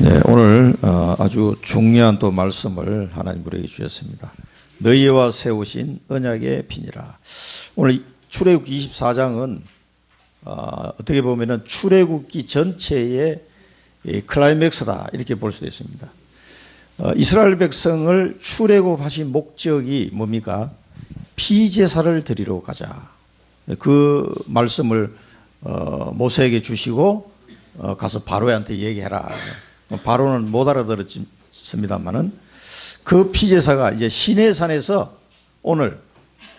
네, 오늘 아주 중요한 또 말씀을 하나님 우리에게 주셨습니다. 너희와 세우신 언약의 핀이라. 오늘 출애굽기 24장은 어떻게 보면은 출애굽기 전체의 클라이맥스다 이렇게 볼 수도 있습니다. 이스라엘 백성을 출애굽하신 목적이 뭡니까? 피제사를 드리러 가자. 그 말씀을 모세에게 주시고 가서 바로한테 얘기해라. 바로는 못 알아들었습니다만은 그 피제사가 이제 시내산에서 오늘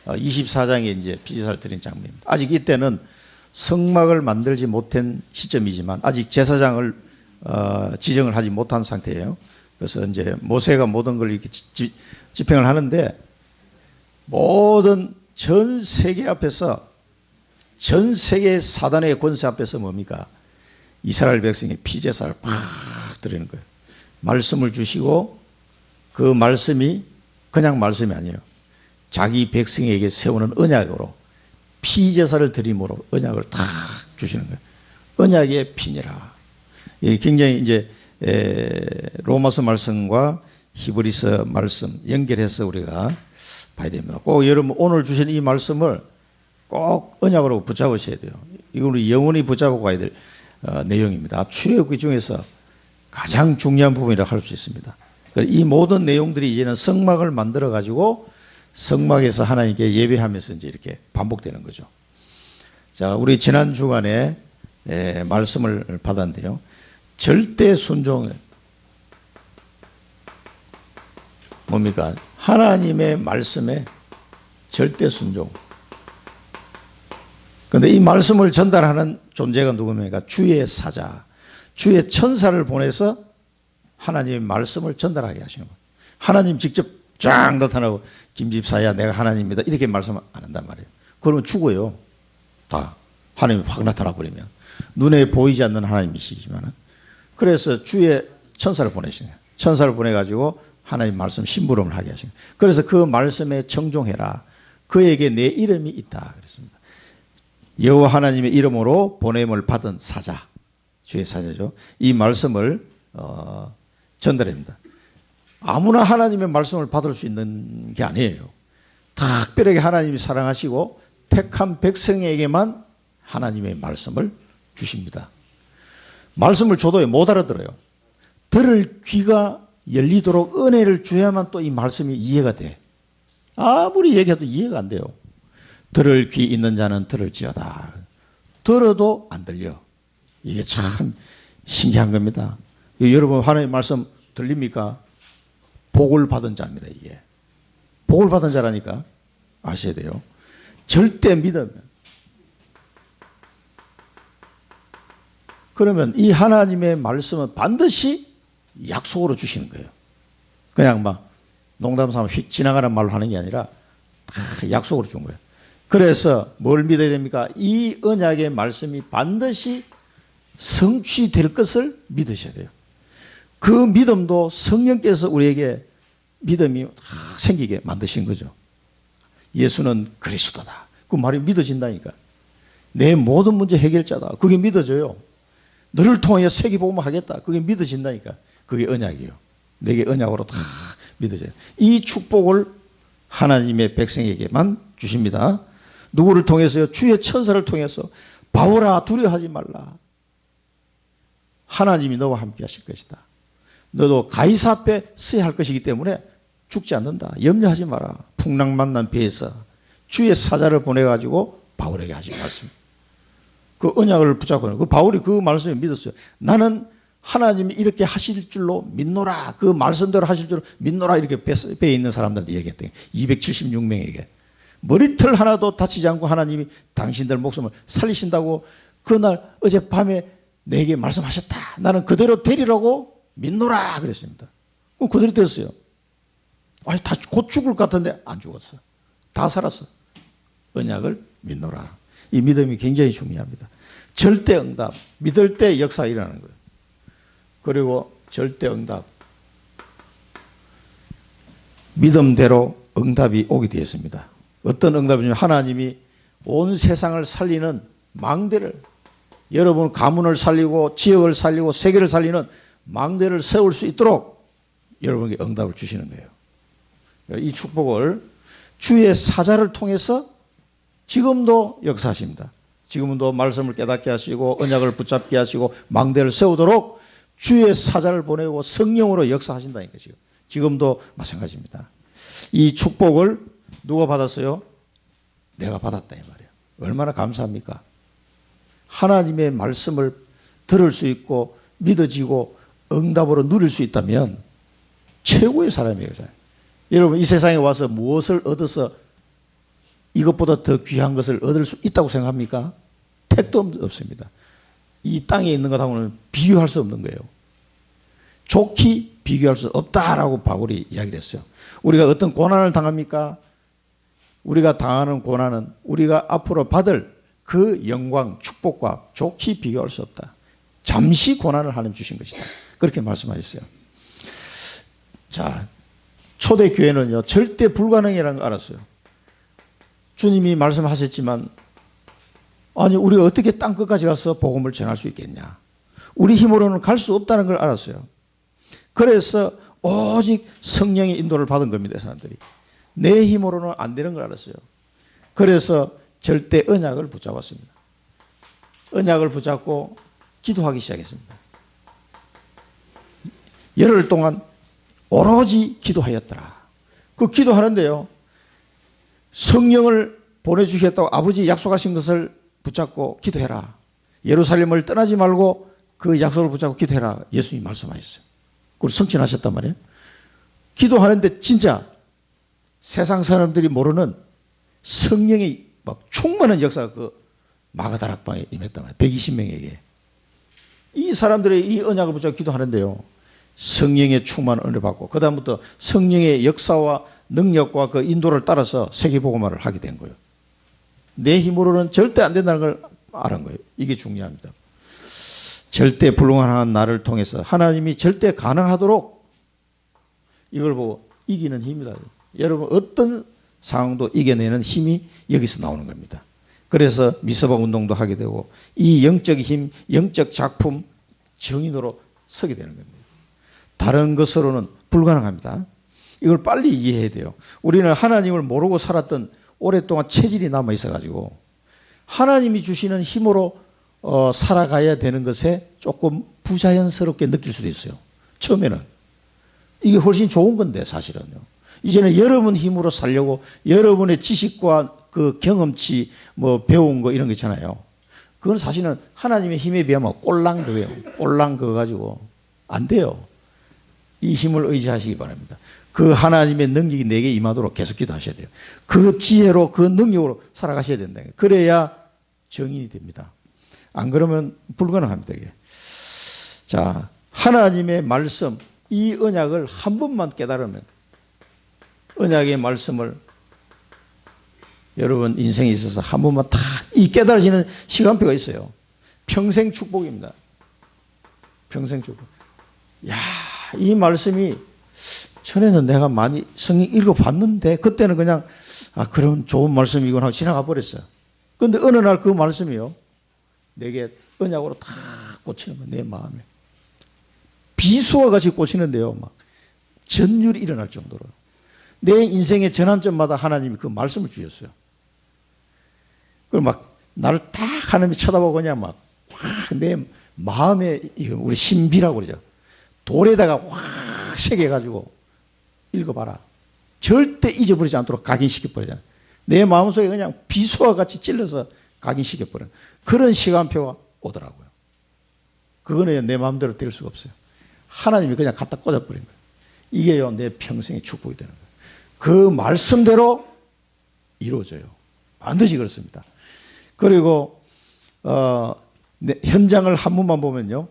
24장에 이제 피제사를 드린 장면입니다. 아직 이때는 성막을 만들지 못한 시점이지만 아직 제사장을 지정을 하지 못한 상태예요. 그래서 이제 모세가 모든 걸 이렇게 집행을 하는데 모든 전 세계 앞에서 전 세계 사단의 권세 앞에서 뭡니까? 이스라엘 백성이 피제사를 팍 드리는 거예요. 말씀을 주시고 그 말씀이 그냥 말씀이 아니에요. 자기 백성에게 세우는 언약으로 피제사를 드림으로 언약을 탁 주시는 거예요. 언약의 핀이라. 굉장히 이제 로마서 말씀과 히브리서 말씀 연결해서 우리가 봐야 됩니다. 꼭 여러분 오늘 주신 이 말씀을 꼭 언약으로 붙잡으셔야 돼요. 이걸 영원히 붙잡고 가야 될 내용입니다. 출애굽기 중에서 가장 중요한 부분이라고 할 수 있습니다. 이 모든 내용들이 이제는 성막을 만들어 가지고 성막에서 하나님께 예배하면서 이제 이렇게 반복되는 거죠. 자, 우리 지난 주간에 말씀을 받았는데요. 절대 순종 뭡니까? 하나님의 말씀에 절대 순종. 그런데 이 말씀을 전달하는 존재가 누굽니까? 주의 사자, 주의 천사를 보내서 하나님의 말씀을 전달하게 하시는 거예요. 하나님 직접 쫙 나타나고 김집사야 내가 하나님입니다 이렇게 말씀 안 한단 말이에요. 그러면 죽어요. 다 하나님이 확 나타나 버리면 눈에 보이지 않는 하나님이시지만 그래서 주의 천사를 보내시는 거예요. 천사를 보내가지고 하나님 말씀 심부름을 하게 하시는 거예요. 그래서 그 말씀에 청종해라. 그에게 내 이름이 있다 그랬습니다. 여호와 하나님의 이름으로 보냄을 받은 사자, 주의 사자죠. 이 말씀을 전달합니다. 아무나 하나님의 말씀을 받을 수 있는 게 아니에요. 특별하게 하나님이 사랑하시고 택한 백성에게만 하나님의 말씀을 주십니다. 말씀을 줘도 못 알아들어요. 들을 귀가 열리도록 은혜를 줘야만 또 이 말씀이 이해가 돼. 아무리 얘기해도 이해가 안 돼요. 들을 귀 있는 자는 들을지어다. 들어도 안 들려. 이게 참 신기한 겁니다. 여러분 하나님의 말씀 들립니까? 복을 받은 자입니다. 이게 복을 받은 자라니까 아셔야 돼요. 절대 믿으면 그러면 이 하나님의 말씀은 반드시 약속으로 주시는 거예요. 그냥 막 농담삼아 휙 지나가는 말로 하는 게 아니라 다 약속으로 준 거예요. 그래서 뭘 믿어야 됩니까? 이 언약의 말씀이 반드시 성취될 것을 믿으셔야 돼요. 그 믿음도 성령께서 우리에게 믿음이 생기게 만드신 거죠. 예수는 그리스도다. 그 말이 믿어진다니까. 내 모든 문제 해결자다. 그게 믿어져요. 너를 통하여 세계복음을 하겠다. 그게 믿어진다니까. 그게 언약이에요. 내게 언약으로 다 믿어져요. 이 축복을 하나님의 백성에게만 주십니다. 누구를 통해서요? 주의 천사를 통해서 바울아 두려워하지 말라. 하나님이 너와 함께 하실 것이다. 너도 가이사 앞에 서야 할 것이기 때문에 죽지 않는다. 염려하지 마라. 풍랑 만난 배에서 주의 사자를 보내가지고 바울에게 하신 말씀. 그 언약을 붙잡고 그 바울이 그 말씀을 믿었어요. 나는 하나님이 이렇게 하실 줄로 믿노라. 그 말씀대로 하실 줄로 믿노라. 이렇게 배에 있는 사람들한테 얘기했대요. 276명에게. 머리털 하나도 다치지 않고 하나님이 당신들 목숨을 살리신다고 그날 어젯밤에 내게 말씀하셨다. 나는 그대로 되리라고 믿노라 그랬습니다. 그럼 그대로 됐어요. 아니 다 곧 죽을 것 같은데 안 죽었어. 다 살았어. 언약을 믿노라. 이 믿음이 굉장히 중요합니다. 절대 응답. 믿을 때 역사가 일어나는 거예요. 그리고 절대 응답. 믿음대로 응답이 오게 되었습니다. 어떤 응답이냐면 하나님이 온 세상을 살리는 망대를 여러분 가문을 살리고 지역을 살리고 세계를 살리는 망대를 세울 수 있도록 여러분에게 응답을 주시는 거예요. 이 축복을 주의 사자를 통해서 지금도 역사하십니다. 지금도 말씀을 깨닫게 하시고 언약을 붙잡게 하시고 망대를 세우도록 주의 사자를 보내고 성령으로 역사하신다니까 지금도 마찬가지입니다. 이 축복을 누가 받았어요? 내가 받았다 이 말이에요. 얼마나 감사합니까? 하나님의 말씀을 들을 수 있고 믿어지고 응답으로 누릴 수 있다면 최고의 사람이에요. 여러분 이 세상에 와서 무엇을 얻어서 이것보다 더 귀한 것을 얻을 수 있다고 생각합니까? 택도 없습니다. 이 땅에 있는 것하고는 비교할 수 없는 거예요. 좋게 비교할 수 없다라고 바울이 이야기를 했어요. 우리가 어떤 고난을 당합니까? 우리가 당하는 고난은 우리가 앞으로 받을 그 영광, 축복과 좋게 비교할 수 없다. 잠시 고난을 하나님 주신 것이다. 그렇게 말씀하셨어요. 자, 초대교회는요, 절대 불가능이라는 걸 알았어요. 주님이 말씀하셨지만, 아니, 우리가 어떻게 땅끝까지 가서 복음을 전할 수 있겠냐. 우리 힘으로는 갈 수 없다는 걸 알았어요. 그래서 오직 성령의 인도를 받은 겁니다, 사람들이. 내 힘으로는 안 되는 걸 알았어요. 그래서 절대 언약을 붙잡았습니다. 언약을 붙잡고 기도하기 시작했습니다. 열흘 동안 오로지 기도하였더라. 그 기도하는데요, 성령을 보내주시겠다고 아버지 약속하신 것을 붙잡고 기도해라. 예루살렘을 떠나지 말고 그 약속을 붙잡고 기도해라. 예수님이 말씀하셨어요. 그리고 성취하셨단 말이에요. 기도하는데 진짜 세상 사람들이 모르는 성령의 막 충만한 역사가 그 마가다락방에 임했단 말이에요. 120명에게. 이 사람들의 이 언약을 붙잡고 기도하는데요, 성령의 충만한 은혜를 받고 그 다음부터 성령의 역사와 능력과 그 인도를 따라서 세계복음화를 하게 된 거예요. 내 힘으로는 절대 안 된다는 걸 알은 거예요. 이게 중요합니다. 절대 불가능한 나를 통해서 하나님이 절대 가능하도록 이걸 보고 이기는 힘이다. 여러분 어떤 상황도 이겨내는 힘이 여기서 나오는 겁니다. 그래서 미서방 운동도 하게 되고 이 영적 힘, 영적 작품, 정인으로 서게 되는 겁니다. 다른 것으로는 불가능합니다. 이걸 빨리 이해해야 돼요. 우리는 하나님을 모르고 살았던 오랫동안 체질이 남아 있어가지고 하나님이 주시는 힘으로 살아가야 되는 것에 조금 부자연스럽게 느낄 수도 있어요. 처음에는. 이게 훨씬 좋은 건데 사실은요. 이제는 여러분 힘으로 살려고 여러분의 지식과 그 경험치 뭐 배운 거 이런 거 있잖아요. 그건 사실은 하나님의 힘에 비하면 꼴랑 그거예요. 꼴랑 그거 가지고 안 돼요. 이 힘을 의지하시기 바랍니다. 그 하나님의 능력이 내게 임하도록 계속 기도하셔야 돼요. 그 지혜로 그 능력으로 살아가셔야 된다. 그래야 정인이 됩니다. 안 그러면 불가능합니다. 이게. 자, 하나님의 말씀, 이 언약을 한 번만 깨달으면 언약의 말씀을 여러분 인생에 있어서 한 번만 다 이 깨달아지는 시간표가 있어요. 평생 축복입니다. 평생 축복. 야, 이 말씀이 전에는 내가 많이 성경 읽어봤는데 그때는 그냥 그럼 좋은 말씀이구나 하고 지나가 버렸어요. 그런데 어느 날 그 말씀이요, 내게 언약으로 다 꽂히는 거예요. 내 마음에. 비수와 같이 꽂히는데요, 막 전율이 일어날 정도로. 내 인생의 전환점마다 하나님이 그 말씀을 주셨어요. 그리고 막 나를 딱 하나님이 쳐다보고 그냥 막 내 마음에 우리 신비라고 그러죠. 돌에다가 확 새겨가지고 읽어봐라. 절대 잊어버리지 않도록 각인시켜버리잖아요. 내 마음속에 그냥 비수와 같이 찔러서 각인시켜버려요. 그런 시간표가 오더라고요. 그거는 내 마음대로 될 수가 없어요. 하나님이 그냥 갖다 꽂아버린 거예요. 이게요, 내 평생의 축복이 되는 거예요. 그 말씀대로 이루어져요. 반드시 그렇습니다. 그리고 현장을 한 번만 보면요,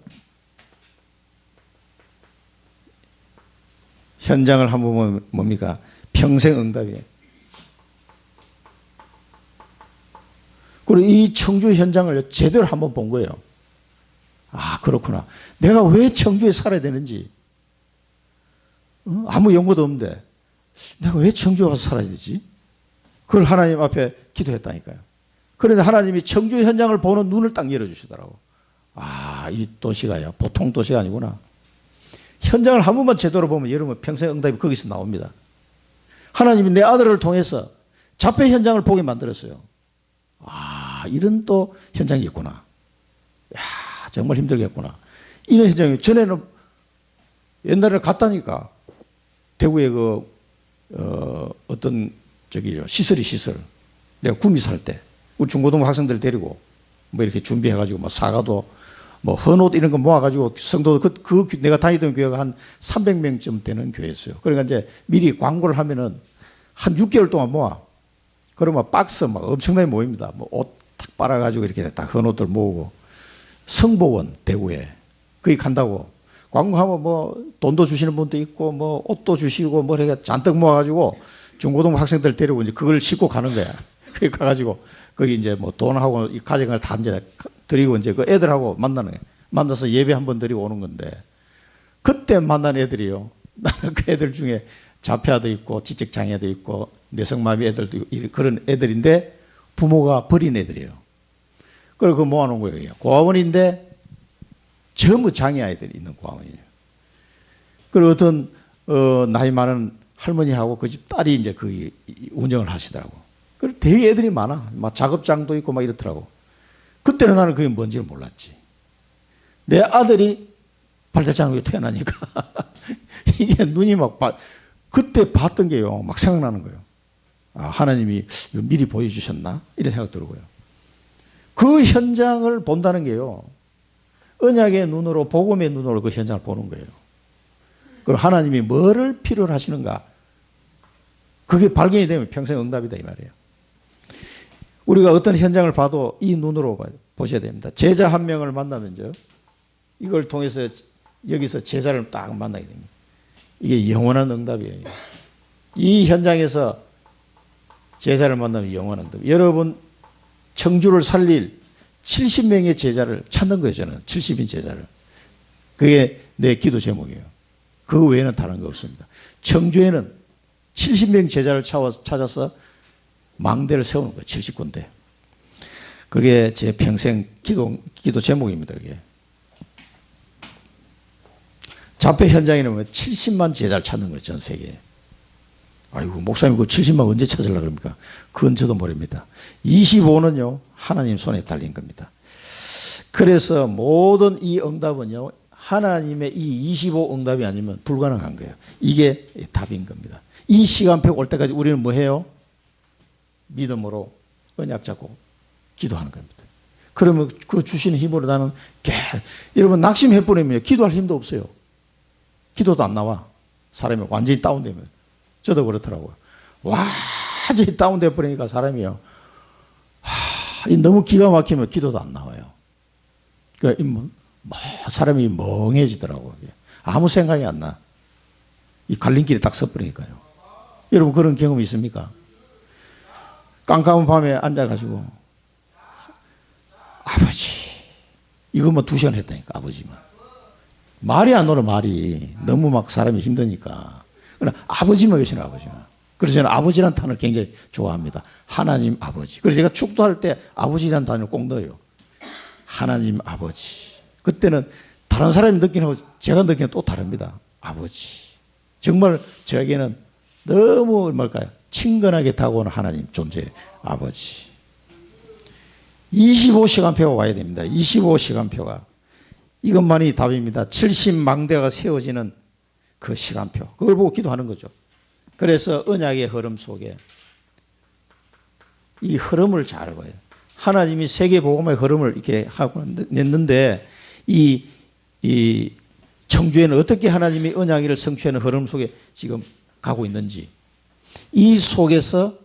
현장을 한 번 보면 뭡니까? 평생 응답이에요. 그리고 이 청주 현장을 제대로 한번 본 거예요. 아, 그렇구나. 내가 왜 청주에 살아야 되는지. 아무 연고도 없는데 내가 왜 청주에 와서 살아야 되지? 그걸 하나님 앞에 기도했다니까요. 그런데 하나님이 청주 현장을 보는 눈을 딱 열어주시더라고. 아, 이 도시가요, 보통 도시가 아니구나. 현장을 한 번만 제대로 보면 여러분 평생 응답이 거기서 나옵니다. 하나님이 내 아들을 통해서 자폐 현장을 보게 만들었어요. 아, 이런 또 현장이 있구나. 야, 정말 힘들겠구나. 이런 현장이 전에는 옛날에 갔다니까 대구에 어떤 시설 내가 구미 살 때 우리 중고등부 학생들 데리고 뭐 이렇게 준비해가지고 뭐 사과도 뭐 헌옷 이런 거 모아가지고 성도 내가 다니던 교회가 한 300명쯤 되는 교회였어요. 그러니까 이제 미리 광고를 하면은 한 6개월 동안 모아. 그러면 박스 막 엄청나게 모입니다. 뭐 옷 탁 빨아가지고 이렇게 딱 헌옷들 모으고 성복원 대구에 거기 간다고 광고하면 뭐 돈도 주시는 분도 있고 뭐 옷도 주시고 뭐 이렇게 잔뜩 모아가지고 중고등부 학생들 데리고 이제 그걸 싣고 가는 거야. 거기 가가지고 거기 이제 뭐 돈하고 이 가정을 다 이제 드리고 이제 그 애들하고 만나는 거예요. 만나서 예배 한번 드리고 오는 건데 그때 만난 애들이요. 나는 그 애들 중에 자폐아도 있고 지적장애도 있고 뇌성마비 애들도 있고 그런 애들인데 부모가 버린 애들이에요. 그리고 그 모아놓은 거예요. 고아원인데 전부 장애아이들이 있는 고아원이에요. 그리고 어떤 나이 많은 할머니하고 그 집 딸이 이제 그 운영을 하시더라고. 그리고 되게 애들이 많아. 막 작업장도 있고 막 이렇더라고. 그때는 나는 그게 뭔지를 몰랐지. 내 아들이 발달장애로 태어나니까 이게 눈이 막 그때 봤던 게요. 막 생각나는 거예요. 아, 하나님이 미리 보여주셨나? 이런 생각 들고요. 그 현장을 본다는 게요. 언약의 눈으로 복음의 눈으로 그 현장을 보는 거예요. 그럼 하나님이 뭐를 필요로 하시는가? 그게 발견이 되면 평생 응답이다 이 말이에요. 우리가 어떤 현장을 봐도 이 눈으로 보셔야 됩니다. 제자 한 명을 만나면요. 이걸 통해서 여기서 제자를 딱 만나게 됩니다. 이게 영원한 응답이에요. 이 현장에서 제자를 만나면 영원한 응답. 여러분 청주를 살릴 70명의 제자를 찾는 거예요. 저는 70인 제자를. 그게 내 기도 제목이에요. 그 외에는 다른 거 없습니다. 청주에는 70명 제자를 찾아서 망대를 세우는 거예요. 70군데. 그게 제 평생 기도 제목입니다. 그게. 자폐 현장에는 70만 제자를 찾는 거예요. 전 세계에. 아이고, 목사님 그 70만 언제 찾으려고 그럽니까? 그건 저도 모릅니다. 25는요, 하나님 손에 달린 겁니다. 그래서 모든 이 응답은요, 하나님의 이 25 응답이 아니면 불가능한 거예요. 이게 답인 겁니다. 이 시간표 올 때까지 우리는 뭐 해요? 믿음으로 언약 잡고 기도하는 겁니다. 그러면 그 주시는 힘으로 나는 여러분 낙심해버리면 기도할 힘도 없어요. 기도도 안 나와. 사람이 완전히 다운되면. 저도 그렇더라고요. 완전히 다운돼 버리니까 사람이요. 너무 기가 막히면 기도도 안 나와요. 그러니까 사람이 멍해지더라고요. 아무 생각이 안 나. 이 갈림길에 딱 서버리니까요. 여러분 그런 경험이 있습니까? 깜깜한 밤에 앉아가지고 아버지 이것만 2시간 했다니까 아버지만. 말이 안 오는 말이 너무 막 사람이 힘드니까. 그러나 아버지만 계시는 아버지만. 그래서 저는 아버지라는 단어를 굉장히 좋아합니다. 하나님 아버지. 그래서 제가 축도할 때 아버지라는 단어를 꼭 넣어요. 하나님 아버지. 그때는 다른 사람이 느끼는 거고 제가 느끼는 또 다릅니다. 아버지. 정말 저에게는 너무 뭘까요? 친근하게 다가오는 하나님 존재 아버지. 25시간표가 와야 됩니다. 25시간표가. 이것만이 답입니다. 70망대가 세워지는 그 시간표. 그걸 보고 기도하는 거죠. 그래서 언약의 흐름 속에 이 흐름을 잘 봐요. 하나님이 세계복음의 흐름을 이렇게 하고 냈는데 이 청주에는 어떻게 하나님이 언약을 성취하는 흐름 속에 지금 가고 있는지 이 속에서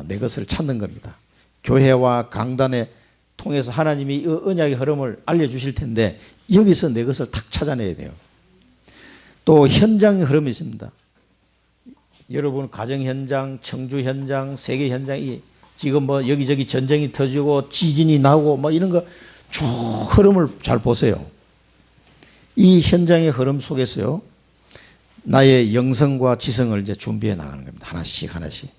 내 것을 찾는 겁니다. 교회와 강단에 통해서 하나님이 언약의 흐름을 알려주실 텐데 여기서 내 것을 탁 찾아내야 돼요. 또 현장의 흐름이 있습니다. 여러분 가정 현장, 청주 현장, 세계 현장이 지금 뭐 여기저기 전쟁이 터지고 지진이 나고 뭐 이런 거 쭉 흐름을 잘 보세요. 이 현장의 흐름 속에서요. 나의 영성과 지성을 이제 준비해 나가는 겁니다. 하나씩 하나씩.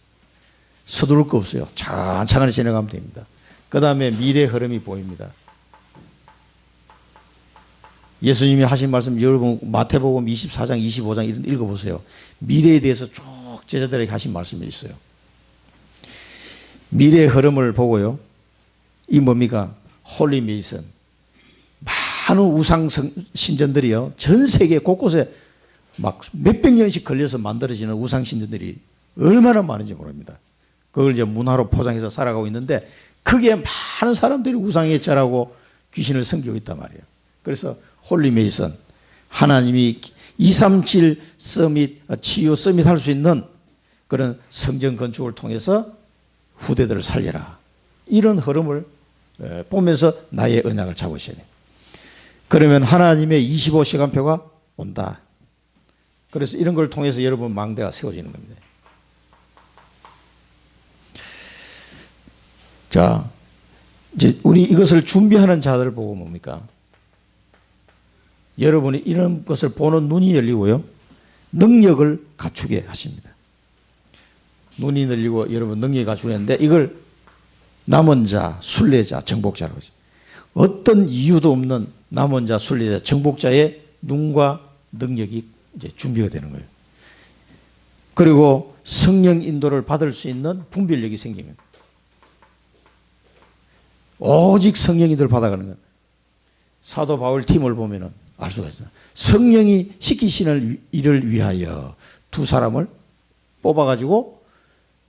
서두를 거 없어요. 천천히 지나가면 됩니다. 그 다음에 미래 흐름이 보입니다. 예수님이 하신 말씀 여러분 마태복음 24장 25장 이런 읽어보세요. 미래에 대해서 쭉 제자들에게 하신 말씀이 있어요. 미래의 흐름을 보고요. 이 뭡니까? 홀리 메이슨. 많은 우상 신전들이요. 전 세계 곳곳에 막 몇백 년씩 걸려서 만들어지는 우상 신전들이 얼마나 많은지 모릅니다. 그걸 이제 문화로 포장해서 살아가고 있는데 그게 많은 사람들이 우상에 절하고 귀신을 섬기고 있단 말이에요. 그래서 홀리 메이슨, 하나님이 237 서밋, 치유 서밋 할 수 있는 그런 성전 건축을 통해서 후대들을 살려라. 이런 흐름을 보면서 나의 언약을 잡으셔야 돼요. 그러면 하나님의 25시간표가 온다. 그래서 이런 걸 통해서 여러분 망대가 세워지는 겁니다. 자, 이제 우리 이것을 준비하는 자들을 보고 뭡니까? 여러분이 이런 것을 보는 눈이 열리고요. 능력을 갖추게 하십니다. 눈이 열리고 여러분 능력이 갖추는데 이걸 남은 자, 순례자, 정복자라고 하죠. 어떤 이유도 없는 남은 자, 순례자, 정복자의 눈과 능력이 이제 준비가 되는 거예요. 그리고 성령 인도를 받을 수 있는 분별력이 생기는 거예요. 오직 성령 인도를 받아가는 거예요. 사도 바울 팀을 보면은 알 수가 있어요. 성령이 시키시는 일을 위하여 두 사람을 뽑아가지고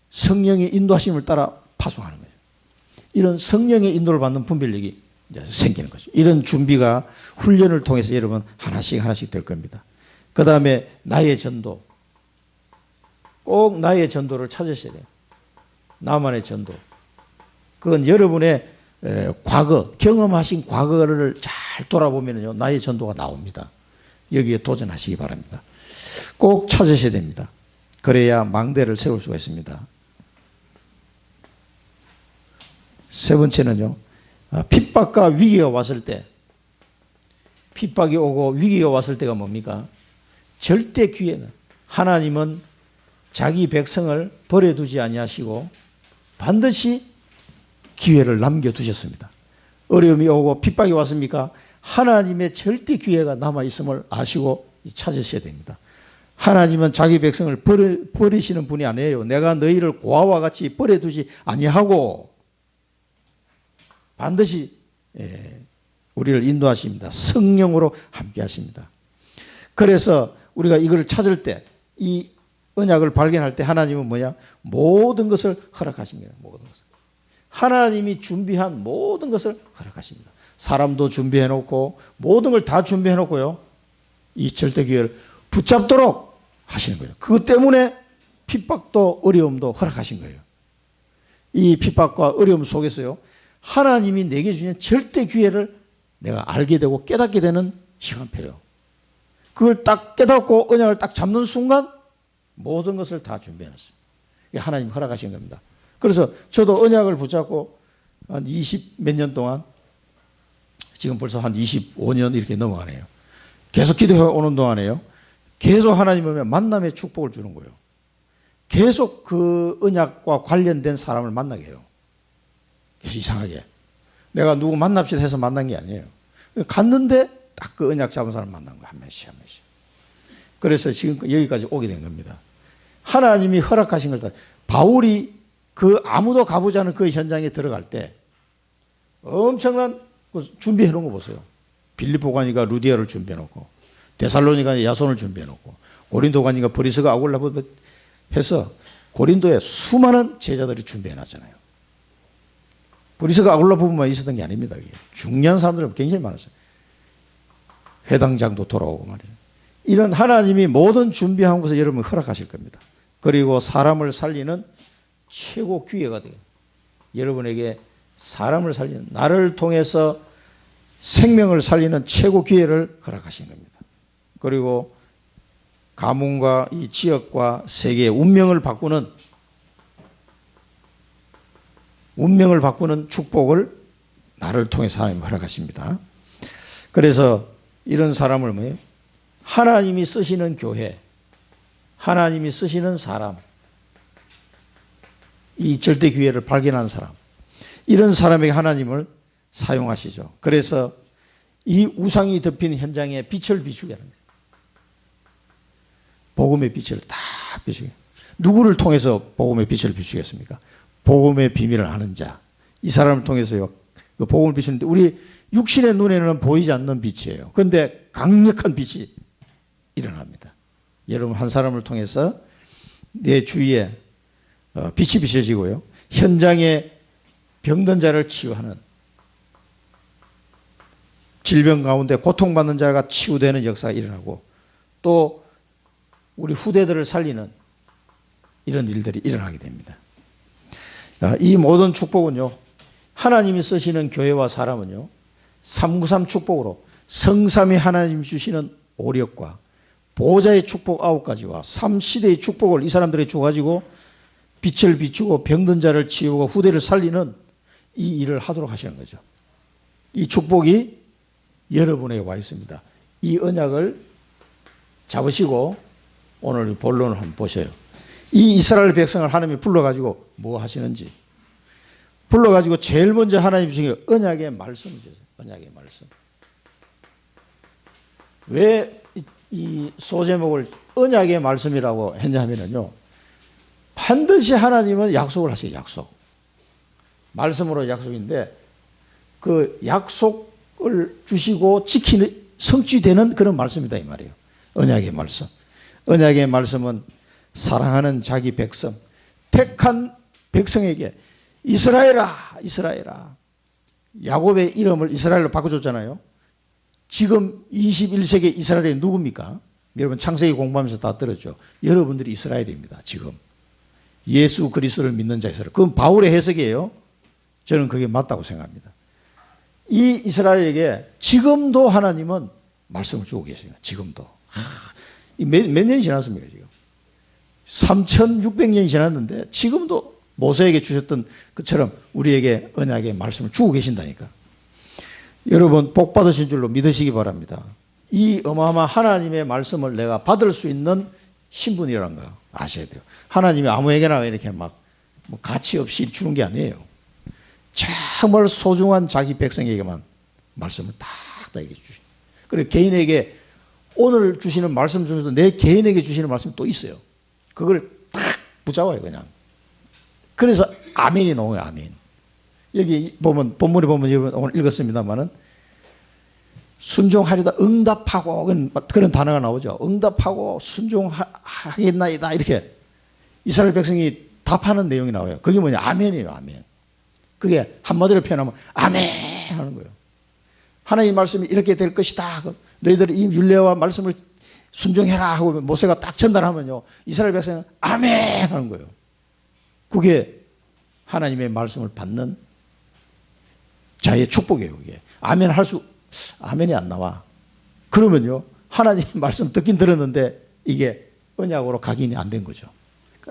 성령의 인도하심을 따라 파송하는 거예요. 이런 성령의 인도를 받는 분별력이 이제 생기는 거죠. 이런 준비가 훈련을 통해서 여러분 하나씩 될 겁니다. 그 다음에 나의 전도. 꼭 나의 전도를 찾으셔야 돼요. 나만의 전도. 그건 여러분의 과거, 경험하신 과거를 잘 돌아보면요, 나의 전도가 나옵니다. 여기에 도전하시기 바랍니다. 꼭 찾으셔야 됩니다. 그래야 망대를 세울 수가 있습니다. 세 번째는요, 핍박과 위기가 왔을 때, 핍박이 오고 위기가 왔을 때가 뭡니까? 절대 기회는 하나님은 자기 백성을 버려두지 아니하시고 반드시 기회를 남겨두셨습니다. 어려움이 오고 핍박이 왔습니까? 하나님의 절대 기회가 남아있음을 아시고 찾으셔야 됩니다. 하나님은 자기 백성을 버리시는 분이 아니에요. 내가 너희를 고아와 같이 버려두지 아니하고 반드시 우리를 인도하십니다. 성령으로 함께 하십니다. 그래서 우리가 이걸 찾을 때, 이 언약을 발견할 때 하나님은 뭐냐? 모든 것을 허락하십니다. 모든 것을. 하나님이 준비한 모든 것을 허락하십니다. 사람도 준비해 놓고 모든 걸 다 준비해 놓고요. 이 절대 기회를 붙잡도록 하시는 거예요. 그것 때문에 핍박도 어려움도 허락하신 거예요. 이 핍박과 어려움 속에서요, 하나님이 내게 주는 절대 기회를 내가 알게 되고 깨닫게 되는 시간표예요. 그걸 딱 깨닫고 언약을 딱 잡는 순간 모든 것을 다 준비해 놨어요. 이게 하나님 허락하신 겁니다. 그래서 저도 언약을 붙잡고 한 20 몇 년 동안, 지금 벌써 한 25년 이렇게 넘어가네요. 계속 기도해 오는 동안에요, 계속 하나님은 만남의 축복을 주는 거예요. 계속 그 언약과 관련된 사람을 만나게 해요. 계속 이상하게. 내가 누구 만납시다 해서 만난 게 아니에요. 갔는데 딱 그 언약 잡은 사람 만난 거예요. 한 명씩. 그래서 지금 여기까지 오게 된 겁니다. 하나님이 허락하신 걸 다. 바울이 그 아무도 가보지 않은 그 현장에 들어갈 때 엄청난 준비해 놓은 거 보세요. 빌립보 가니까 루디아를 준비해 놓고, 데살로니가 야손을 준비해 놓고, 고린도 가니까 브리스가 아굴라고 해서 고린도에 수많은 제자들이 준비해 놨잖아요. 브리스가 아굴라 부분만 있었던 게 아닙니다. 중요한 사람들은 굉장히 많았어요. 회당장도 돌아오고 말이에요. 이런 하나님이 모든 준비한 것을 여러분 허락하실 겁니다. 그리고 사람을 살리는 최고 기회가 돼요. 여러분에게 사람을 살리는, 나를 통해서 생명을 살리는 최고 기회를 허락하신 겁니다. 그리고 가문과 이 지역과 세계의 운명을 바꾸는 축복을 나를 통해서 하나님 허락하십니다. 그래서 이런 사람을 뭐예요? 하나님이 쓰시는 교회, 하나님이 쓰시는 사람, 이 절대 기회를 발견한 사람, 이런 사람에게 하나님을 사용하시죠. 그래서 이 우상이 덮인 현장에 빛을 비추게 하는 거예요. 복음의 빛을 다 비추게. 누구를 통해서 복음의 빛을 비추겠습니까? 복음의 비밀을 아는 자. 이 사람을 통해서요. 그 복음을 비추는데 우리 육신의 눈에는 보이지 않는 빛이에요. 그런데 강력한 빛이 일어납니다. 여러분 한 사람을 통해서 내 주위에 빛이 비춰지고요. 현장에 병든 자를 치유하는, 질병 가운데 고통받는 자가 치유되는 역사가 일어나고, 또 우리 후대들을 살리는 이런 일들이 일어나게 됩니다. 이 모든 축복은요, 하나님이 쓰시는 교회와 사람은요, 393 축복으로 성삼위 하나님 주시는 오력과 보호자의 축복 9가지와 3시대의 축복을 이 사람들이 줘가지고 빛을 비추고 병든 자를 치우고 후대를 살리는 이 일을 하도록 하시는 거죠. 이 축복이 여러분에게 와 있습니다. 이 언약을 잡으시고 오늘 본론을 한번 보세요. 이 이스라엘 백성을 하나님이 불러가지고 뭐 하시는지, 불러가지고 제일 먼저 하나님 주신 게 언약의 말씀을 주세요. 언약의 말씀. 왜 이 소제목을 언약의 말씀이라고 했냐면요, 반드시 하나님은 약속을 하세요. 약속. 말씀으로 약속인데 그 약속을 주시고 지키는, 성취되는 그런 말씀이다 이 말이에요. 언약의 말씀. 언약의 말씀은 사랑하는 자기 백성, 택한 백성에게 이스라엘아, 이스라엘아. 야곱의 이름을 이스라엘로 바꿔줬잖아요. 지금 21세기 이스라엘이 누굽니까? 여러분 창세기 공부하면서 다 들었죠. 여러분들이 이스라엘입니다. 지금 예수 그리스도를 믿는 자 이스라엘. 그건 바울의 해석이에요. 저는 그게 맞다고 생각합니다. 이 이스라엘에게 지금도 하나님은 말씀을 주고 계세요. 지금도. 몇 년이 지났습니까 지금? 3600년이 지났는데 지금도 모세에게 주셨던 것처럼 우리에게 언약의 말씀을 주고 계신다니까. 여러분 복 받으신 줄로 믿으시기 바랍니다. 이 어마어마한 하나님의 말씀을 내가 받을 수 있는 신분이라는 거 아셔야 돼요. 하나님이 아무에게나 이렇게 막 뭐 가치 없이 주는 게 아니에요. 정말 소중한 자기 백성에게만 말씀을 딱딱 얘기해 주시죠. 그리고 개인에게 오늘 주시는 말씀 중에서도 내 개인에게 주시는 말씀이 또 있어요. 그걸 딱 붙잡아요 그냥. 그래서 아멘이 나오요. 아멘. 여기 보면 본문에 보면 여러분 오늘 읽었습니다만은 순종하려다 응답하고 그런 단어가 나오죠. 응답하고 순종하겠나이다 이렇게 이스라엘 백성이 답하는 내용이 나와요. 그게 뭐냐? 아멘이에요. 아멘. 그게 한마디로 표현하면 아멘 하는 거예요. 하나님 말씀이 이렇게 될 것이다. 너희들이 이 율례와 말씀을 순종해라 하고 모세가 딱 전달하면요, 이스라엘 백성은 아멘 하는 거예요. 그게 하나님의 말씀을 받는 자의 축복이에요. 그게 아멘 아멘이 안 나와. 그러면요, 하나님의 말씀 듣긴 들었는데 이게 언약으로 각인이 안 된 거죠.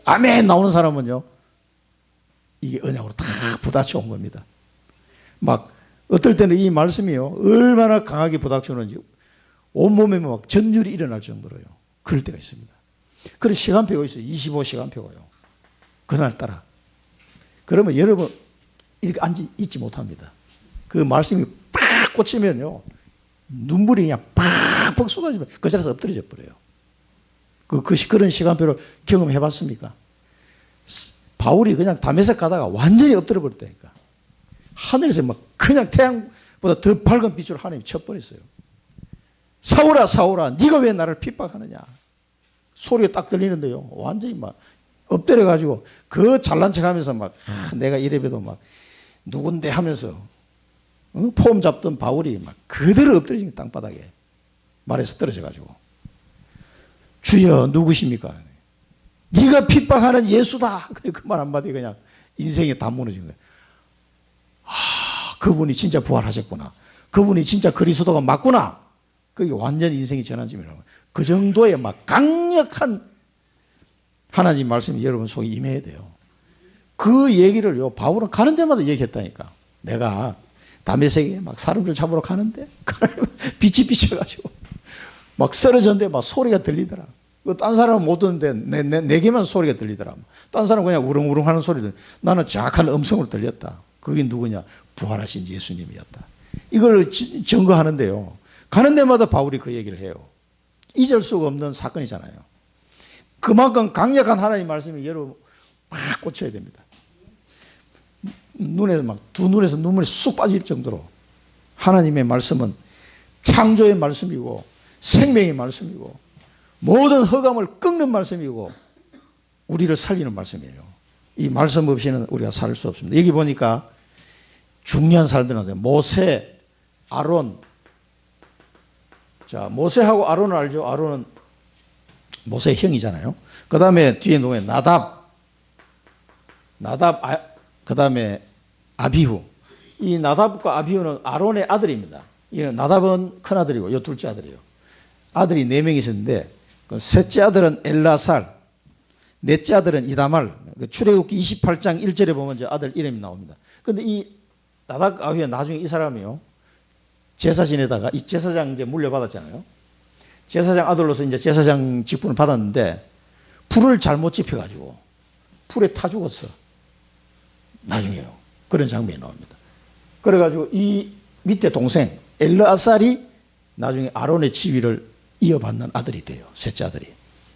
아멘 나오는 사람은요, 이게 언약으로 다 부닥쳐 온 겁니다. 막 어떨 때는 이 말씀이요, 얼마나 강하게 부닥쳐오는지 온몸에 막 전율이 일어날 정도로요. 그럴 때가 있습니다. 그런 시간표가 있어요. 25시간표가요. 그날따라. 그러면 여러분 이렇게 있지 못합니다. 그 말씀이 팍 꽂히면요, 눈물이 그냥 팍팍 쏟아지면 그 자리에서 엎드려져 버려요. 그런 시간표를 경험해 봤습니까? 바울이 그냥 다메섹 가다가 완전히 엎드려 버렸다니까. 하늘에서 막 그냥 태양보다 더 밝은 빛으로 하나님이 쳐버렸어요. 사울아 사울아 네가 왜 나를 핍박하느냐 소리가 딱 들리는데요, 완전히 막 엎드려 가지고 그 잘난 척하면서 막 내가 이래봬도 막 누군데 하면서 폼 잡던 바울이 막 그대로 엎드려진 게 땅바닥에 말에서 떨어져 가지고 주여 누구십니까? 네가 핍박하는 예수다. 그 말 한마디 그냥 인생이 다 무너진 거예요. 그분이 진짜 부활하셨구나. 그분이 진짜 그리스도가 맞구나. 그게 완전히 인생이 전환점이라고. 그 정도의 막 강력한 하나님 말씀이 여러분 속에 임해야 돼요. 그 얘기를요, 바울은 가는 데마다 얘기했다니까. 내가 다메섹에 막 사람들 잡으러 가는데 빛이 비쳐가지고 막 쓰러졌는데 막 소리가 들리더라. 딴 사람은 못 듣는데 내게만 소리가 들리더라. 딴 사람은 그냥 우렁우렁 하는 소리들. 나는 정확한 음성으로 들렸다. 그게 누구냐? 부활하신 예수님이었다. 이걸 증거하는데요. 가는 데마다 바울이 그 얘기를 해요. 잊을 수가 없는 사건이잖아요. 그만큼 강력한 하나님 말씀이 여러분 막 꽂혀야 됩니다. 눈에서 막 두 눈에서 눈물이 쑥 빠질 정도로 하나님의 말씀은 창조의 말씀이고 생명의 말씀이고 모든 흑암을 꺾는 말씀이고 우리를 살리는 말씀이에요. 이 말씀 없이는 우리가 살 수 없습니다. 여기 보니까 중요한 사람들인데 모세, 아론. 자, 모세하고 아론을 알죠? 아론은 모세의 형이잖아요. 그 다음에 뒤에 누구예요? 나답, 그 다음에 아비후. 이 나답과 아비후는 아론의 아들입니다. 나답은 큰 아들이고 이 둘째 아들이에요. 아들이 4명이 있었는데 그 셋째 아들은 엘라살, 넷째 아들은 이다말. 출애굽기 28장 1절에 보면 저 아들 이름이 나옵니다. 그런데 이 나답과 아비후 나중에 이 사람이요 제사 지내다가 이 제사장 이제 물려받았잖아요. 제사장 아들로서 이제 제사장 직분을 받았는데 불을 잘못 지펴가지고 불에 타 죽었어. 나중에요. 그런 장면이 나옵니다. 그래가지고 이 밑에 동생 엘르아살이 나중에 아론의 지위를 이어받는 아들이 돼요. 셋째 아들이.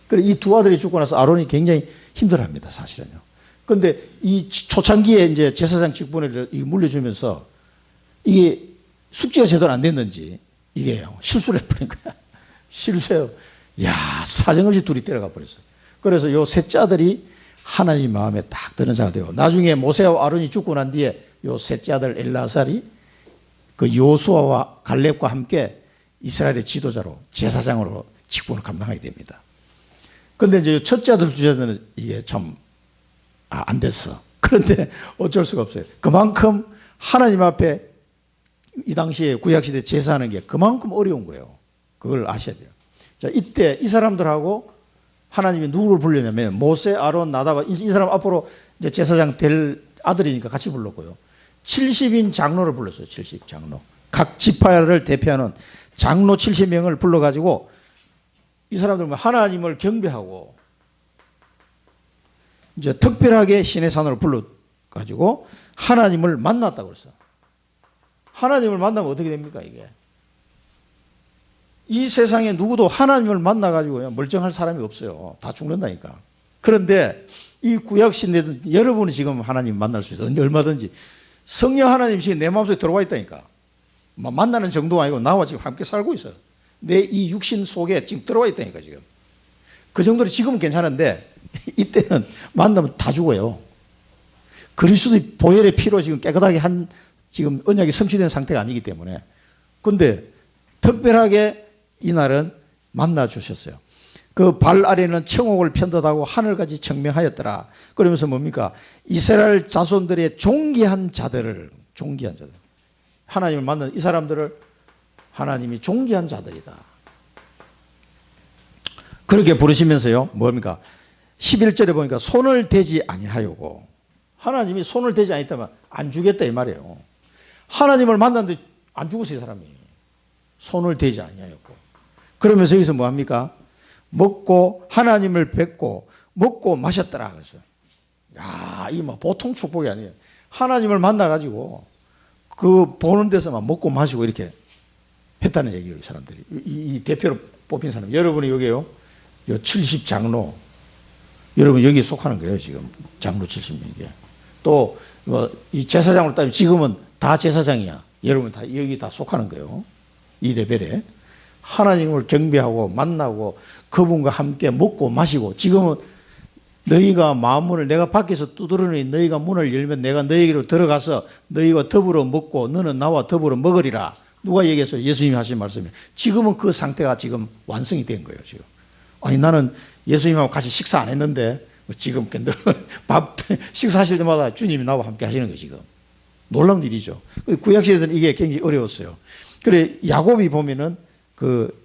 그래 이 두 아들이 죽고 나서 아론이 굉장히 힘들어합니다. 사실은요. 그런데 이 초창기에 이제 제사장 직분을 물려주면서 이게 숙제가 제대로 안 됐는지 이게 실수를 해버린 거야. 실수해요. 야, 사정없이 둘이 때려가 버렸어요. 그래서 요 셋째 아들이 하나님 마음에 딱 드는 자가 되고 나중에 모세와 아론이 죽고 난 뒤에 요 셋째 아들 엘라살이 그 요수아와 갈렙과 함께 이스라엘의 지도자로 제사장으로 직분을 감당하게 됩니다. 그런데 이제 첫째 아들 둘째 아들은 이게 참 안 됐어. 그런데 어쩔 수가 없어요. 그만큼 하나님 앞에 이 당시에 구약시대 제사하는 게 그만큼 어려운 거예요. 그걸 아셔야 돼요. 자, 이때 이 사람들하고 하나님이 누구를 부르냐면 모세, 아론, 나답 이 사람 앞으로 이제 제사장 될 아들이니까 같이 불렀고요. 70인 장로를 불렀어요. 70 장로. 각 지파를 대표하는 장로 70명을 불러가지고 이 사람들은 하나님을 경배하고 이제 특별하게 신의 산으로 불러가지고 하나님을 만났다고 그랬어요. 하나님을 만나면 어떻게 됩니까, 이게? 이 세상에 누구도 하나님을 만나가지고요, 멀쩡할 사람이 없어요. 다 죽는다니까. 그런데 이 구약시대는 여러분이 지금 하나님 만날 수 있어요. 얼마든지. 성령 하나님이 내 마음속에 들어와 있다니까. 만나는 정도가 아니고 나와 지금 함께 살고 있어요. 내 이 육신 속에 지금 들어와 있다니까, 지금. 그 정도로 지금은 괜찮은데 이때는 만나면 다 죽어요. 그리스도의 보혈의 피로 지금 깨끗하게 지금 언약이 성취된 상태가 아니기 때문에. 근데 특별하게 이날은 만나 주셨어요. 그 발 아래는 청옥을 편듯하고 하늘까지 청명하였더라. 그러면서 뭡니까? 이스라엘 자손들의 존귀한 자들. 하나님을 만난 이 사람들을 하나님이 존귀한 자들이다. 그렇게 부르시면서요. 뭡니까? 11절에 보니까 손을 대지 아니하였고 하나님이 손을 대지 아니했다면 안 주겠다 이 말이에요. 하나님을 만났는데 안 죽었어요, 이 사람이. 손을 대지 아니하였고. 그러면서 여기서 뭐합니까? 먹고 하나님을 뵙고 먹고 마셨더라 그랬어요. 야, 이게 뭐 보통 축복이 아니에요. 하나님을 만나가지고 그 보는 데서만 먹고 마시고 이렇게 했다는 얘기예요, 이 사람들이. 이 대표로 뽑힌 사람. 여러분이 여기에요. 요 70 장로. 여러분 여기에 속하는 거예요, 지금. 장로 70명이게. 또, 이 제사장으로 따지면 지금은 다 제사장이야. 여러분 다 여기 다 속하는 거예요. 이 레벨에. 하나님을 경배하고 만나고 그분과 함께 먹고 마시고 지금은 너희가 마음문을 내가 밖에서 두드러니 너희가 문을 열면 내가 너희에게로 들어가서 너희와 더불어 먹고 너는 나와 더불어 먹으리라. 누가 얘기했어요? 예수님이 하신 말씀이에요. 지금은 그 상태가 지금 완성이 된 거예요, 지금. 아니, 나는 예수님하고 같이 식사 안 했는데 지금 밥 식사하실 때마다 주님이 나와 함께 하시는 거예요, 지금. 놀라운 일이죠. 구약시대는 이게 굉장히 어려웠어요. 그래, 야곱이 보면은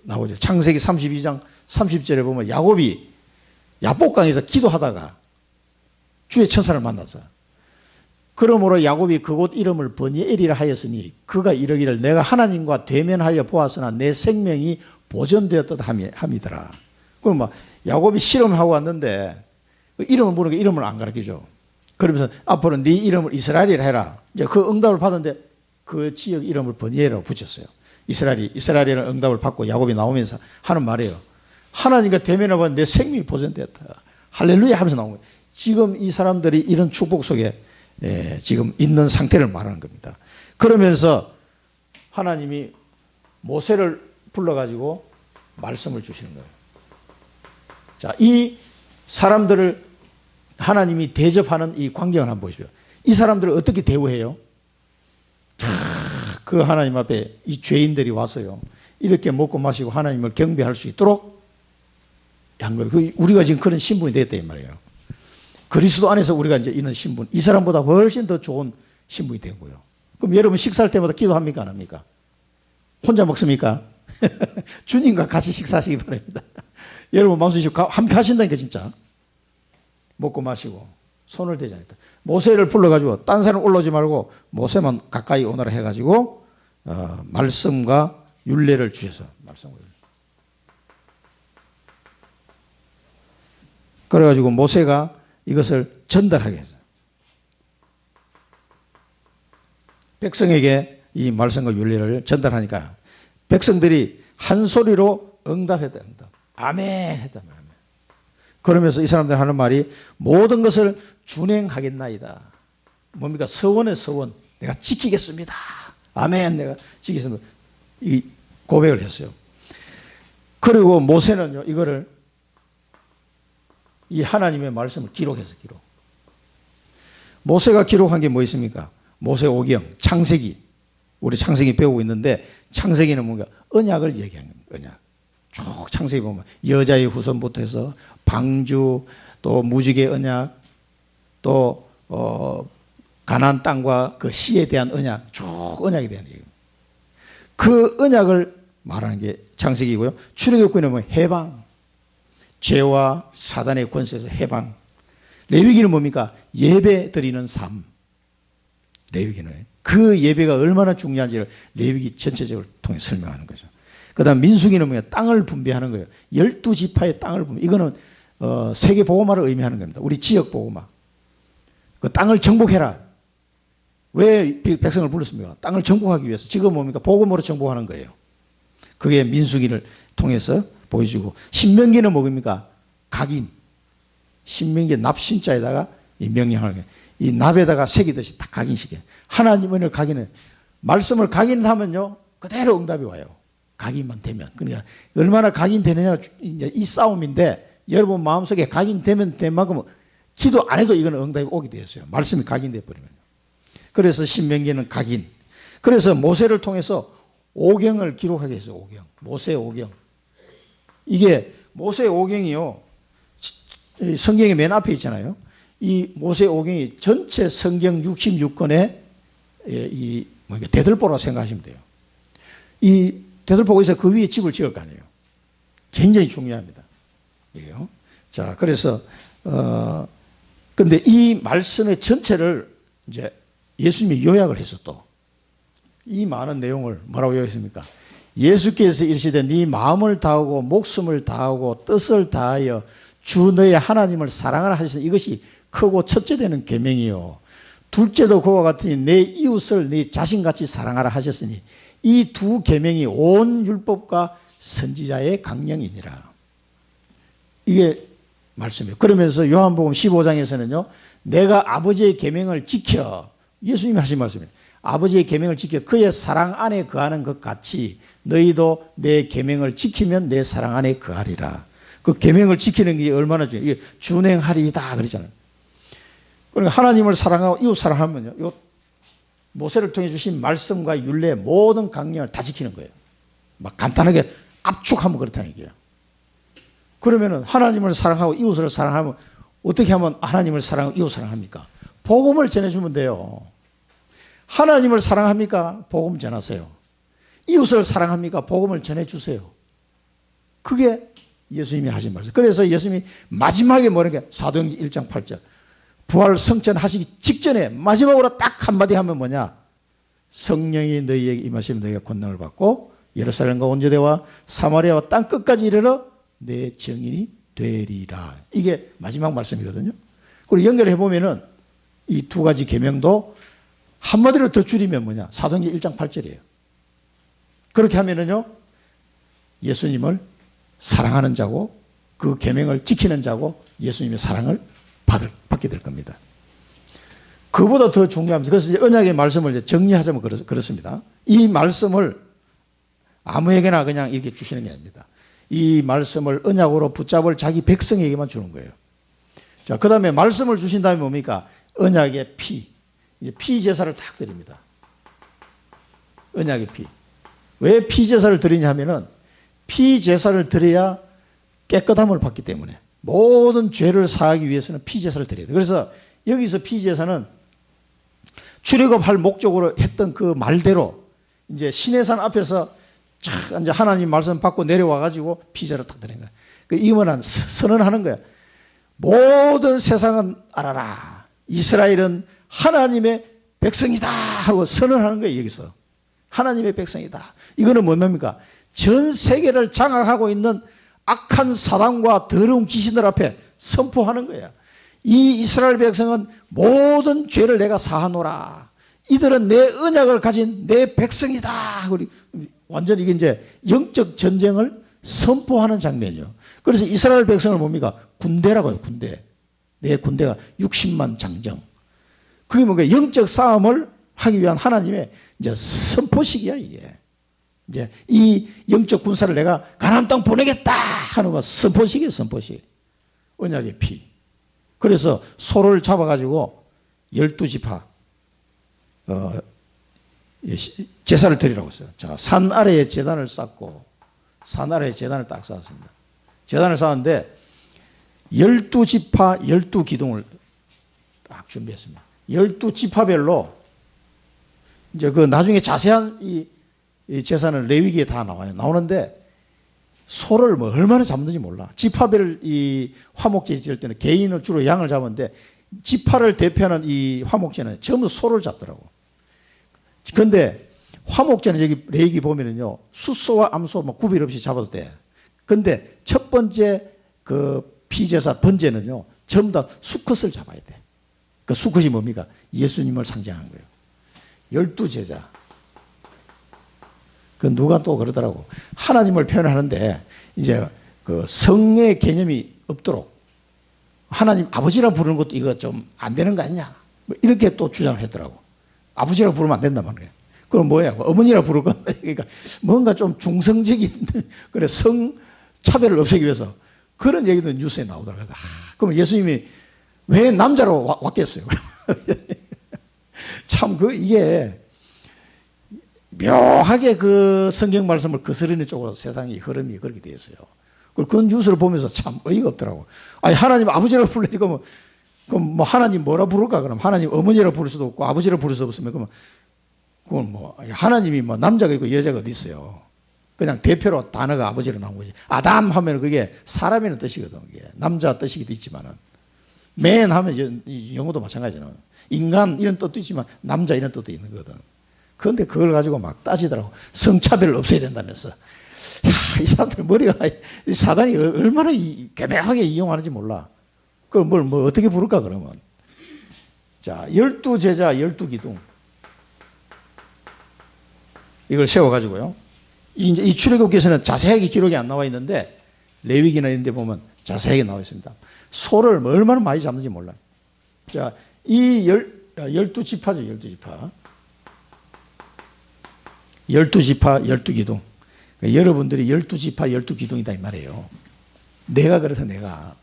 나오죠. 창세기 32장 30절에 보면 야곱이 야복강에서 기도하다가 주의 천사를 만났어요. 그러므로 야곱이 그곳 이름을 버니엘이라 하였으니 그가 이르기를 내가 하나님과 대면하여 보았으나 내 생명이 보존되었다 함이더라. 그럼 막 야곱이 실험하고 왔는데 이름을 모르니까 이름을 안 가르쳐줘. 그러면서 앞으로 네 이름을 이스라엘이라 해라. 이제 그 응답을 받았는데 그 지역 이름을 버니엘이라고 붙였어요. 이스라엘이라는 응답을 받고 야곱이 나오면서 하는 말이에요. 하나님과 대면하면 내 생명이 보존되었다. 할렐루야 하면서 나온 거예요. 지금 이 사람들이 이런 축복 속에 지금 있는 상태를 말하는 겁니다. 그러면서 하나님이 모세를 불러가지고 말씀을 주시는 거예요. 자, 이 사람들을 하나님이 대접하는 이 광경을 한번 보십시오. 이 사람들을 어떻게 대우해요? 그 하나님 앞에 이 죄인들이 와서요, 이렇게 먹고 마시고 하나님을 경배할 수 있도록 한 거예요. 우리가 지금 그런 신분이 됐다 이 말이에요. 그리스도 안에서 우리가 이제 있는 신분, 이 사람보다 훨씬 더 좋은 신분이 된 거예요. 그럼 여러분 식사할 때마다 기도합니까 안 합니까? 혼자 먹습니까? 주님과 같이 식사하시기 바랍니다. 여러분 마음속에 함께 하신다니까 진짜. 먹고 마시고 손을 대지 않을까. 모세를 불러가지고 딴 사람 올라오지 말고 모세만 가까이 오너라 해가지고 말씀과 율례를 주셔서 말씀을. 그래가지고 모세가 이것을 전달하게 했어요. 백성에게 이 말씀과 율례를 전달하니까 백성들이 한 소리로 응답했다. 응답. 아멘 했다. 그러면서 이 사람들 하는 말이 모든 것을 준행하겠나이다. 뭡니까? 서원의 서원. 내가 지키겠습니다. 아멘. 내가 지키겠습니다. 이 고백을 했어요. 그리고 모세는요, 이거를 이 하나님의 말씀을 기록해서 기록. 모세가 기록한 게 뭐 있습니까? 모세오경, 창세기. 우리 창세기 배우고 있는데 창세기는 뭔가 언약을 얘기하는 겁니다. 언약. 쭉 창세기 보면 여자의 후손부터 해서 방주, 또 무지개 언약, 또 가나안 땅과 그 시에 대한 언약, 쭉 언약에 대한 얘기입니다. 그 언약을 말하는 게 창세기고요. 출애굽기는 뭐 해방, 죄와 사단의 권세에서 해방. 레위기는 뭡니까? 예배 드리는 삶. 레위기는 그 예배가 얼마나 중요한지를 레위기 전체적으로 통해 설명하는 거죠. 그 다음 민수기는 뭐냐? 땅을 분배하는 거예요. 12지파의 땅을 분배. 이거는 세계 보고마를 의미하는 겁니다. 우리 지역 보고마. 그 땅을 정복해라. 왜 백성을 불렀습니까? 땅을 정복하기 위해서. 지금 뭡니까? 복음으로 정복하는 거예요. 그게 민수기를 통해서 보여주고, 신명기는 뭡니까? 각인. 신명기 납신자에다가 이 명령을, 이 납에다가 새기듯이 딱 각인시켜요. 하나님을 각인해. 말씀을 각인하면요, 그대로 응답이 와요. 각인만 되면. 그러니까 얼마나 각인되느냐, 이제 이 싸움인데, 여러분 마음속에 각인되면 된 만큼 기도 안 해도 이거는 응답이 오게 되었어요. 말씀이 각인돼 버리면. 그래서 신명기는 각인. 그래서 모세를 통해서 오경을 기록하게 했어요. 오경. 모세 오경. 이게 모세 오경이요, 성경의 맨 앞에 있잖아요. 이 모세 오경이 전체 성경 66권의 이 대들보라고 생각하시면 돼요. 이 대들보가 있어 그 위에 집을 지을 거 아니에요. 굉장히 중요합니다. 이게요. 자, 그래서 근데 이 말씀의 전체를 이제 예수님이 요약을 해서 또 이 많은 내용을 뭐라고 요약했습니까? 예수께서 이르시되 네 마음을 다하고 목숨을 다하고 뜻을 다하여 주 너의 하나님을 사랑하라 하시는 이것이 크고 첫째 되는 계명이요. 둘째도 그와 같으니 내 이웃을 네 자신같이 사랑하라 하셨으니 이 두 계명이 온 율법과 선지자의 강령이니라. 이게 말씀이에요. 그러면서 요한복음 15장에서는요, 내가 아버지의 계명을 지켜, 예수님이 하신 말씀이에요. 아버지의 계명을 지켜 그의 사랑 안에 거하는 것 같이 너희도 내 계명을 지키면 내 사랑 안에 거하리라. 그 계명을 지키는 게 얼마나 중요해요. 이게 준행하리이다 그러잖아요. 그러니까 하나님을 사랑하고 이웃 사랑하면요, 이 모세를 통해 주신 말씀과 율례 모든 강령을 다 지키는 거예요. 막 간단하게 압축하면 그렇다는 얘기예요. 그러면은 하나님을 사랑하고 이웃을 사랑하면 어떻게 하면 하나님을 사랑하고 이웃을 사랑합니까? 복음을 전해주면 돼요. 하나님을 사랑합니까? 복음 전하세요. 이웃을 사랑합니까? 복음을 전해주세요. 그게 예수님이 하신 말씀. 그래서 예수님이 마지막에 뭐라는 게 사도행전 1장 8절 부활 성천 하시기 직전에 마지막으로 딱 한마디 하면 뭐냐? 성령이 너희에게 임하시면 너희가 권능을 받고 예루살렘과 온 유대와 사마리아와 땅 끝까지 이르러 내 증인이 되리라. 이게 마지막 말씀이거든요. 그리고 연결해 보면은 이 두 가지 계명도 한마디로 더 줄이면 뭐냐? 사도행전 1장 8절이에요. 그렇게 하면은요, 예수님을 사랑하는 자고 그 계명을 지키는 자고 예수님의 사랑을 받게 될 겁니다. 그보다 더 중요합니다. 그래서 이제 언약의 말씀을 이제 정리하자면 그렇습니다. 이 말씀을 아무에게나 그냥 이렇게 주시는 게 아닙니다. 이 말씀을 언약으로 붙잡을 자기 백성에게만 주는 거예요. 자, 그 다음에 말씀을 주신 다음에 뭡니까? 언약의 피. 이제 피 제사를 딱 드립니다. 언약의 피. 왜 피 제사를 드리냐 하면은 피 제사를 드려야 깨끗함을 받기 때문에 모든 죄를 사하기 위해서는 피 제사를 드려야 돼요. 그래서 여기서 피 제사는 출애굽할 목적으로 했던 그 말대로 이제 시내산 앞에서 쫙 이제 하나님 말씀 받고 내려와 가지고 피 제사를 딱 드리는 거야. 그 이거는 선언하는 거야. 모든 세상은 알아라. 이스라엘은 하나님의 백성이다 하고 선언하는 거예요. 여기서 하나님의 백성이다. 이거는 뭡니까? 전 세계를 장악하고 있는 악한 사단과 더러운 귀신들 앞에 선포하는 거야. 이 이스라엘 백성은 모든 죄를 내가 사하노라. 이들은 내 언약을 가진 내 백성이다. 완전히 이게 이제 영적 전쟁을 선포하는 장면이요. 그래서 이스라엘 백성을 뭡니까? 군대라고 해요. 군대. 내 군대가 60만 장정. 그게 뭔가 영적 싸움을 하기 위한 하나님의 이제 선포식이야, 이게. 이제 이 영적 군사를 내가 가나안 땅 보내겠다 하는 거 선포식이에요, 선포식. 언약의 피. 그래서 소를 잡아가지고 12지파 제사를 드리라고 했어요. 자, 산 아래에 제단을 쌓고 산 아래에 제단을 딱 쌓았습니다. 제단을 쌓았는데 12지파 12기둥을 딱 준비했습니다. 12지파별로 이제 그 나중에 자세한 이 제사는 레위기에 다 나와요. 나오는데 소를 뭐 얼마나 잡는지 몰라. 지파별 이 화목제 지을 때는 개인을 주로 양을 잡았는데 지파를 대표하는 이 화목제는 전부 소를 잡더라고. 그런데 화목제는 여기 레위기 보면은요, 숫소와 암소 뭐 구별 없이 잡아도 돼. 근데 첫 번째 그 피제사 번제는요, 전부 다 수컷을 잡아야 돼. 그 수컷이 뭡니까? 예수님을 상징하는 거예요. 12제자. 그 누가 또 그러더라고. 하나님을 표현하는데 이제 그 성의 개념이 없도록 하나님 아버지라 부르는 것도 이거 좀 안 되는 거 아니냐. 뭐 이렇게 또 주장을 했더라고. 아버지라 부르면 안 된단 말이에요. 그럼 뭐야? 어머니라 부를 건 그러니까 뭔가 좀 중성적인 그래 성 차별을 없애기 위해서 그런 얘기도 뉴스에 나오더라고요. 그럼 예수님이 왜 남자로 왔겠어요? 참 이게 묘하게 그 성경 말씀을 거스르는 쪽으로 세상의 흐름이 그렇게 되어 있어요. 그 뉴스를 보면서 참 어이가 없더라고. 아니, 하나님 아버지라고 부르니까 그럼 뭐 하나님 뭐라 부를까? 그럼 하나님 어머니라고 부를 수도 없고 아버지라고 부를 수 없으면 그건 뭐 하나님이 뭐 남자가 있고 여자가 어디 있어요. 그냥 대표로 단어가 아버지로 나온 거지. 아담 하면 그게 사람이라는 뜻이거든. 그게 남자 뜻이기도 있지만은 맨 하면 영어도 마찬가지잖아. 인간 이런 뜻도 있지만 남자 이런 뜻도 있는 거거든. 그런데 그걸 가지고 막 따지더라고. 성차별을 없애야 된다면서. 야, 이 사람들 머리가 사단이 얼마나 개명하게 이용하는지 몰라. 그걸 뭐 어떻게 부를까 그러면. 자, 12제자 12기둥. 이걸 세워가지고요. 이 출애굽기에서는 자세하게 기록이 안 나와 있는데 레위기나 이런 데 보면 자세하게 나와 있습니다. 소를 뭐 얼마나 많이 잡는지 몰라요. 자, 이 12지파죠, 12지파. 12지파, 12기둥. 그러니까 여러분들이 12지파, 12기둥이다 이 말이에요. 내가 그래서 내가.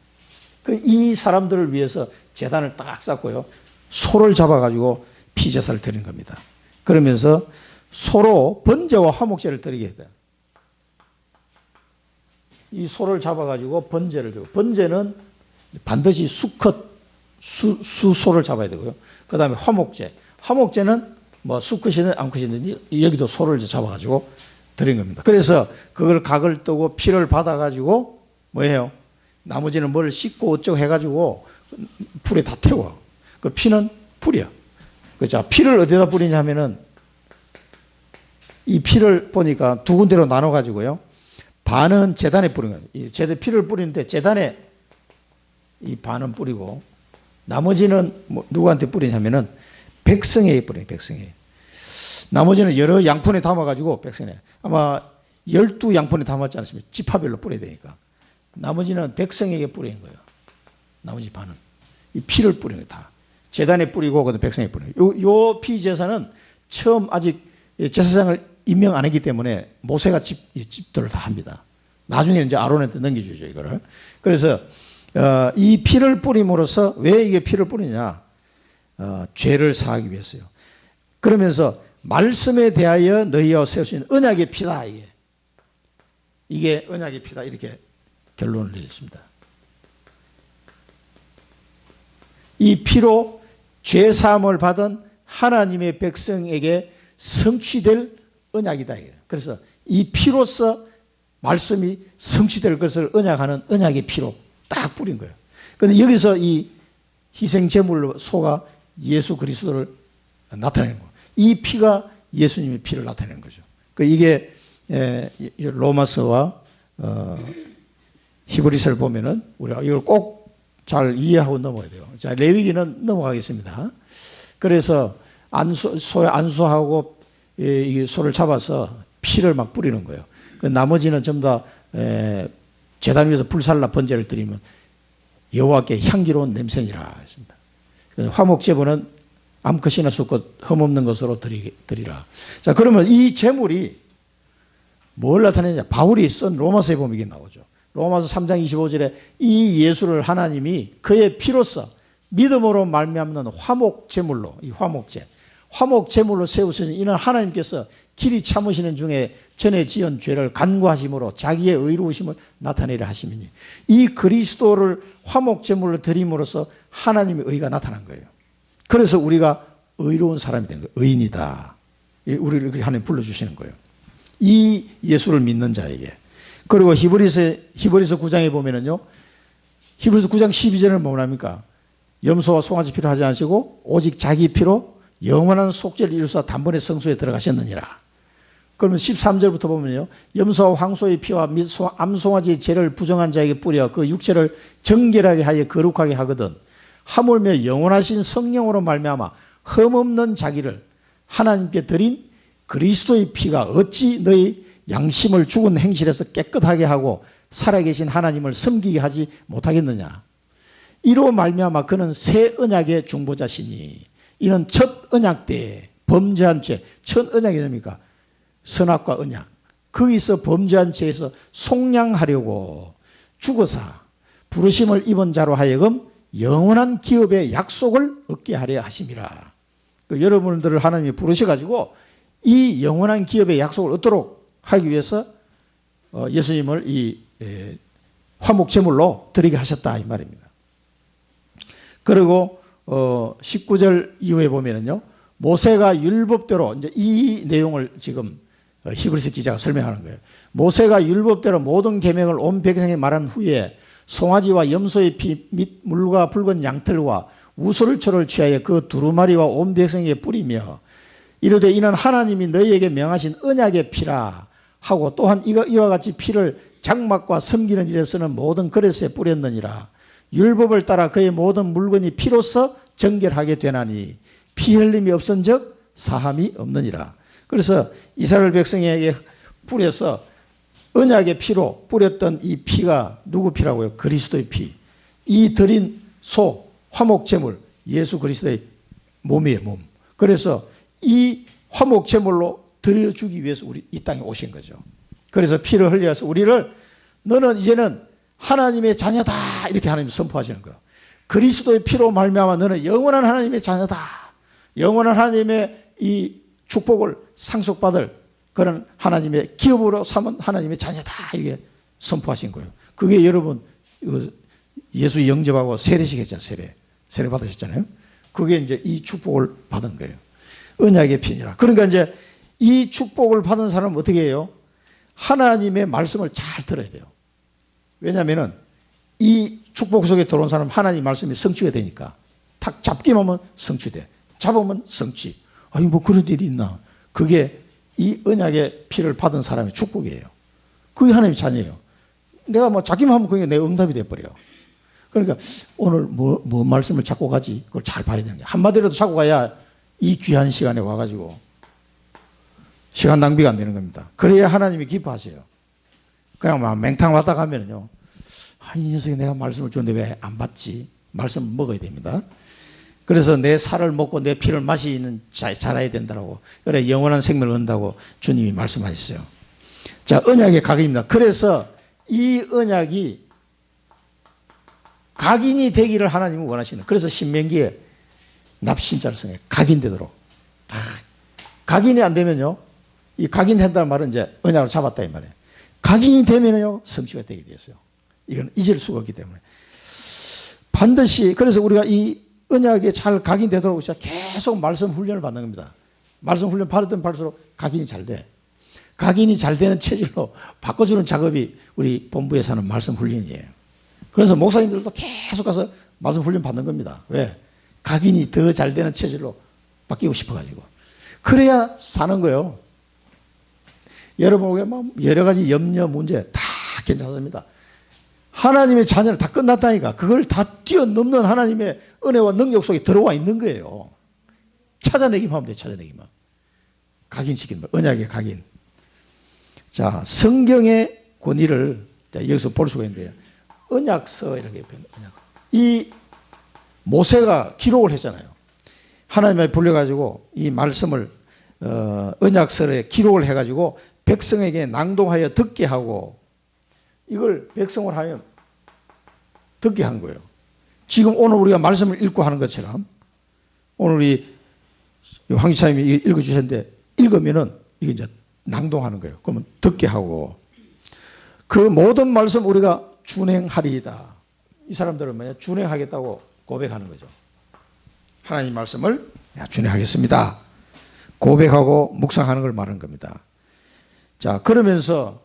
이 사람들을 위해서 제단을 딱 쌓고요. 소를 잡아가지고 피제사를 드리는 겁니다. 그러면서 소로 번제와 화목제를 드리게 돼요. 이 소를 잡아가지고 번제를 드리고, 번제는 반드시 수컷, 수소를 잡아야 되고요. 그 다음에 화목제. 화목제는 뭐 수컷이든 암컷이든지 여기도 소를 잡아가지고 드린 겁니다. 그래서 그걸 각을 뜨고 피를 받아가지고 뭐예요? 나머지는 뭘 씻고 어쩌고 해가지고 불에 다 태워. 그 피는 불이야. 자, 피를 어디다 뿌리냐면은 이 피를 보니까 두 군데로 나눠가지고요. 반은 제단에 뿌리는 거예요. 피를 뿌리는데 제단에 이 반은 뿌리고 나머지는 뭐 누구한테 뿌리냐면은 백성에게 뿌려요. 백성에. 나머지는 여러 양푼에 담아가지고 백성에. 아마 12양푼에 담았지 않습니까? 지파별로 뿌려야 되니까. 나머지는 백성에게 뿌리는 거예요. 나머지 반은. 이 피를 뿌리는 거예요. 다. 제단에 뿌리고 그다음 백성에 뿌리는 거예요. 요 피 제사는 처음 아직 제사장을 임명 안 했기 때문에 모세가 집도를 다 합니다. 나중에 이제 아론한테 넘겨주죠, 이거를. 그래서 이 피를 뿌림으로써 왜 이게 피를 뿌리냐? 죄를 사하기 위해서요. 그러면서 말씀에 대하여 너희와 세우신 언약의 피다, 이게 언약의 피다, 이렇게 결론을 내렸습니다. 이 피로 죄 사함을 받은 하나님의 백성에게 성취될 언약이다. 그래서 이 피로서 말씀이 성취될 것을 언약하는 언약의 피로 딱 뿌린 거예요. 그런데 여기서 이 희생제물로 소가 예수 그리스도를 나타내는 거예요. 이 피가 예수님의 피를 나타내는 거죠. 이게 로마서와 히브리서를 보면은 우리가 이걸 꼭 잘 이해하고 넘어가야 돼요. 자, 레위기는 넘어가겠습니다. 그래서 소에 안수하고 이 소를 잡아서 피를 막 뿌리는 거예요. 나머지는 전부 다 제단 위에서 불살라 번제를 드리면 여호와께 향기로운 냄새니라 했습니다. 화목제물은 암컷이나 수컷 흠없는 것으로 드리라. 자, 그러면 이 제물이 뭘 나타내냐? 바울이 쓴 로마서에 보면 이게 나오죠. 로마서 3장 25절에 이 예수를 하나님이 그의 피로써 믿음으로 말미암는 화목제물로, 이 화목제물로 세우시는 이는 하나님께서 길이 참으시는 중에 전에 지은 죄를 간구하심으로 자기의 의로우심을 나타내려 하심이니, 이 그리스도를 화목제물로 드림으로써 하나님의 의가 나타난 거예요. 그래서 우리가 의로운 사람이 된 거예요. 의인이다. 우리를 하나님 불러주시는 거예요. 이 예수를 믿는 자에게. 그리고 히브리서 9장에 보면은요, 히브리서 9장 12절은 뭐랍니까? 염소와 송아지 피로 하지 않으시고 오직 자기 피로 영원한 속죄를 이루사 단번에 성소에 들어가셨느니라. 그러면 13절부터 보면요, 염소와 황소의 피와 및 암송아지의 죄를 부정한 자에게 뿌려 그 육체를 정결하게 하여 거룩하게 하거든 하물며 영원하신 성령으로 말미암아 흠없는 자기를 하나님께 드린 그리스도의 피가 어찌 너희 양심을 죽은 행실에서 깨끗하게 하고 살아계신 하나님을 섬기게 하지 못하겠느냐. 이로 말미암아 그는 새 언약의 중보자시니, 이는 첫 언약 때에 범죄한 죄, 첫 언약이 뭡니까? 선악과 언약. 거기서 범죄한 죄에서 속량하려고 죽어사 부르심을 입은 자로 하여금 영원한 기업의 약속을 얻게 하려 하심이라. 여러분들을 하나님이 부르셔가지고 이 영원한 기업의 약속을 얻도록 하기 위해서 예수님을 이 화목제물로 드리게 하셨다, 이 말입니다. 그리고 19절 이후에 보면은요, 모세가 율법대로, 이제 이 내용을 지금 히브리서 기자가 설명하는 거예요. 모세가 율법대로 모든 계명을 온 백성에게 말한 후에 송아지와 염소의 피 및 물과 붉은 양털과 우솔초를 취하여 그 두루마리와 온 백성에게 뿌리며 이르되 이는 하나님이 너희에게 명하신 언약의 피라 하고, 또한 이와 같이 피를 장막과 섬기는 일에 쓰는 모든 그릇에 뿌렸느니라. 율법을 따라 그의 모든 물건이 피로써 정결하게 되나니 피 흘림이 없은즉 사함이 없느니라. 그래서 이스라엘 백성에게 뿌려서 언약의 피로 뿌렸던 이 피가 누구 피라고요? 그리스도의 피. 이 드린 소, 화목제물, 예수 그리스도의 몸이에요, 몸. 그래서 이 화목제물로 드려주기 위해서 우리 이 땅에 오신 거죠. 그래서 피를 흘려서 우리를 너는 이제는 하나님의 자녀다, 이렇게 하나님이 선포하시는 거예요. 그리스도의 피로 말미암아 너는 영원한 하나님의 자녀다. 영원한 하나님의 이 축복을 상속받을 그런 하나님의 기업으로 삼은 하나님의 자녀다, 이게 선포하신 거예요. 그게 여러분 예수 영접하고 세례식 했잖아요. 세례 받으셨잖아요. 그게 이제 이 축복을 받은 거예요. 언약의 피니라. 그러니까 이제 이 축복을 받은 사람은 어떻게 해요? 하나님의 말씀을 잘 들어야 돼요. 왜냐하면 이 축복 속에 들어온 사람은 하나님 말씀이 성취가 되니까. 탁 잡기만 하면 성취돼. 잡으면 성취. 아니 뭐 그런 일이 있나. 그게 이 언약의 피를 받은 사람의 축복이에요. 그게 하나님의 자녀예요. 내가 뭐 잡기만 하면 그게 내 응답이 돼버려요. 그러니까 오늘 뭐 말씀을 잡고 가지, 그걸 잘 봐야 되는 거야. 한마디라도 잡고 가야 이 귀한 시간에 와가지고 시간 낭비가 안 되는 겁니다. 그래야 하나님이 기뻐하세요. 그냥 막 맹탕 왔다 가면은요, 이 녀석이 내가 말씀을 주는데 왜 안 받지? 말씀 먹어야 됩니다. 그래서 내 살을 먹고 내 피를 마시는 자라야 된다고. 그래 영원한 생명을 얻는다고 주님이 말씀하셨어요. 자, 언약의 각인입니다. 그래서 이 언약이 각인이 되기를 하나님은 원하시는. 그래서 신명기에 납신자를 성해 각인되도록. 각인이 안 되면요, 이 각인된다는 말은 이제 언약을 잡았다 이 말이에요. 각인이 되면요 성취가 되게 되었어요. 이건 잊을 수가 없기 때문에 반드시. 그래서 우리가 이 언약에 잘 각인되도록 계속 말씀 훈련을 받는 겁니다. 말씀 훈련 받으면 받을수록 각인이 잘 돼. 각인이 잘 되는 체질로 바꿔주는 작업이 우리 본부에서 하는 말씀 훈련이에요. 그래서 목사님들도 계속 가서 말씀 훈련 받는 겁니다. 왜? 각인이 더 잘 되는 체질로 바뀌고 싶어가지고. 그래야 사는 거예요. 여러분, 여러 가지 염려, 문제 다 괜찮습니다. 하나님의 자녀는 다 끝났다니까. 그걸 다 뛰어넘는 하나님의 은혜와 능력 속에 들어와 있는 거예요. 찾아내기만 하면 돼요. 찾아내기만. 각인시키는 거예요. 언약의 각인. 자, 성경의 권위를 여기서 볼 수가 있는데요. 언약서 이렇게 이 모세가 기록을 했잖아요. 하나님의 불려가지고 이 말씀을 언약서에 기록을 해가지고 백성에게 낭독하여 듣게 하고 이걸 백성을 하여 듣게 한 거예요. 지금 오늘 우리가 말씀을 읽고 하는 것처럼 오늘 우리 황 지사님이 읽어주셨는데 읽으면은 이게 이제 낭독하는 거예요. 그러면 듣게 하고 그 모든 말씀 우리가 준행하리이다. 이 사람들은 뭐냐? 준행하겠다고 고백하는 거죠. 하나님 말씀을 준행하겠습니다. 고백하고 묵상하는 걸 말하는 겁니다. 자, 그러면서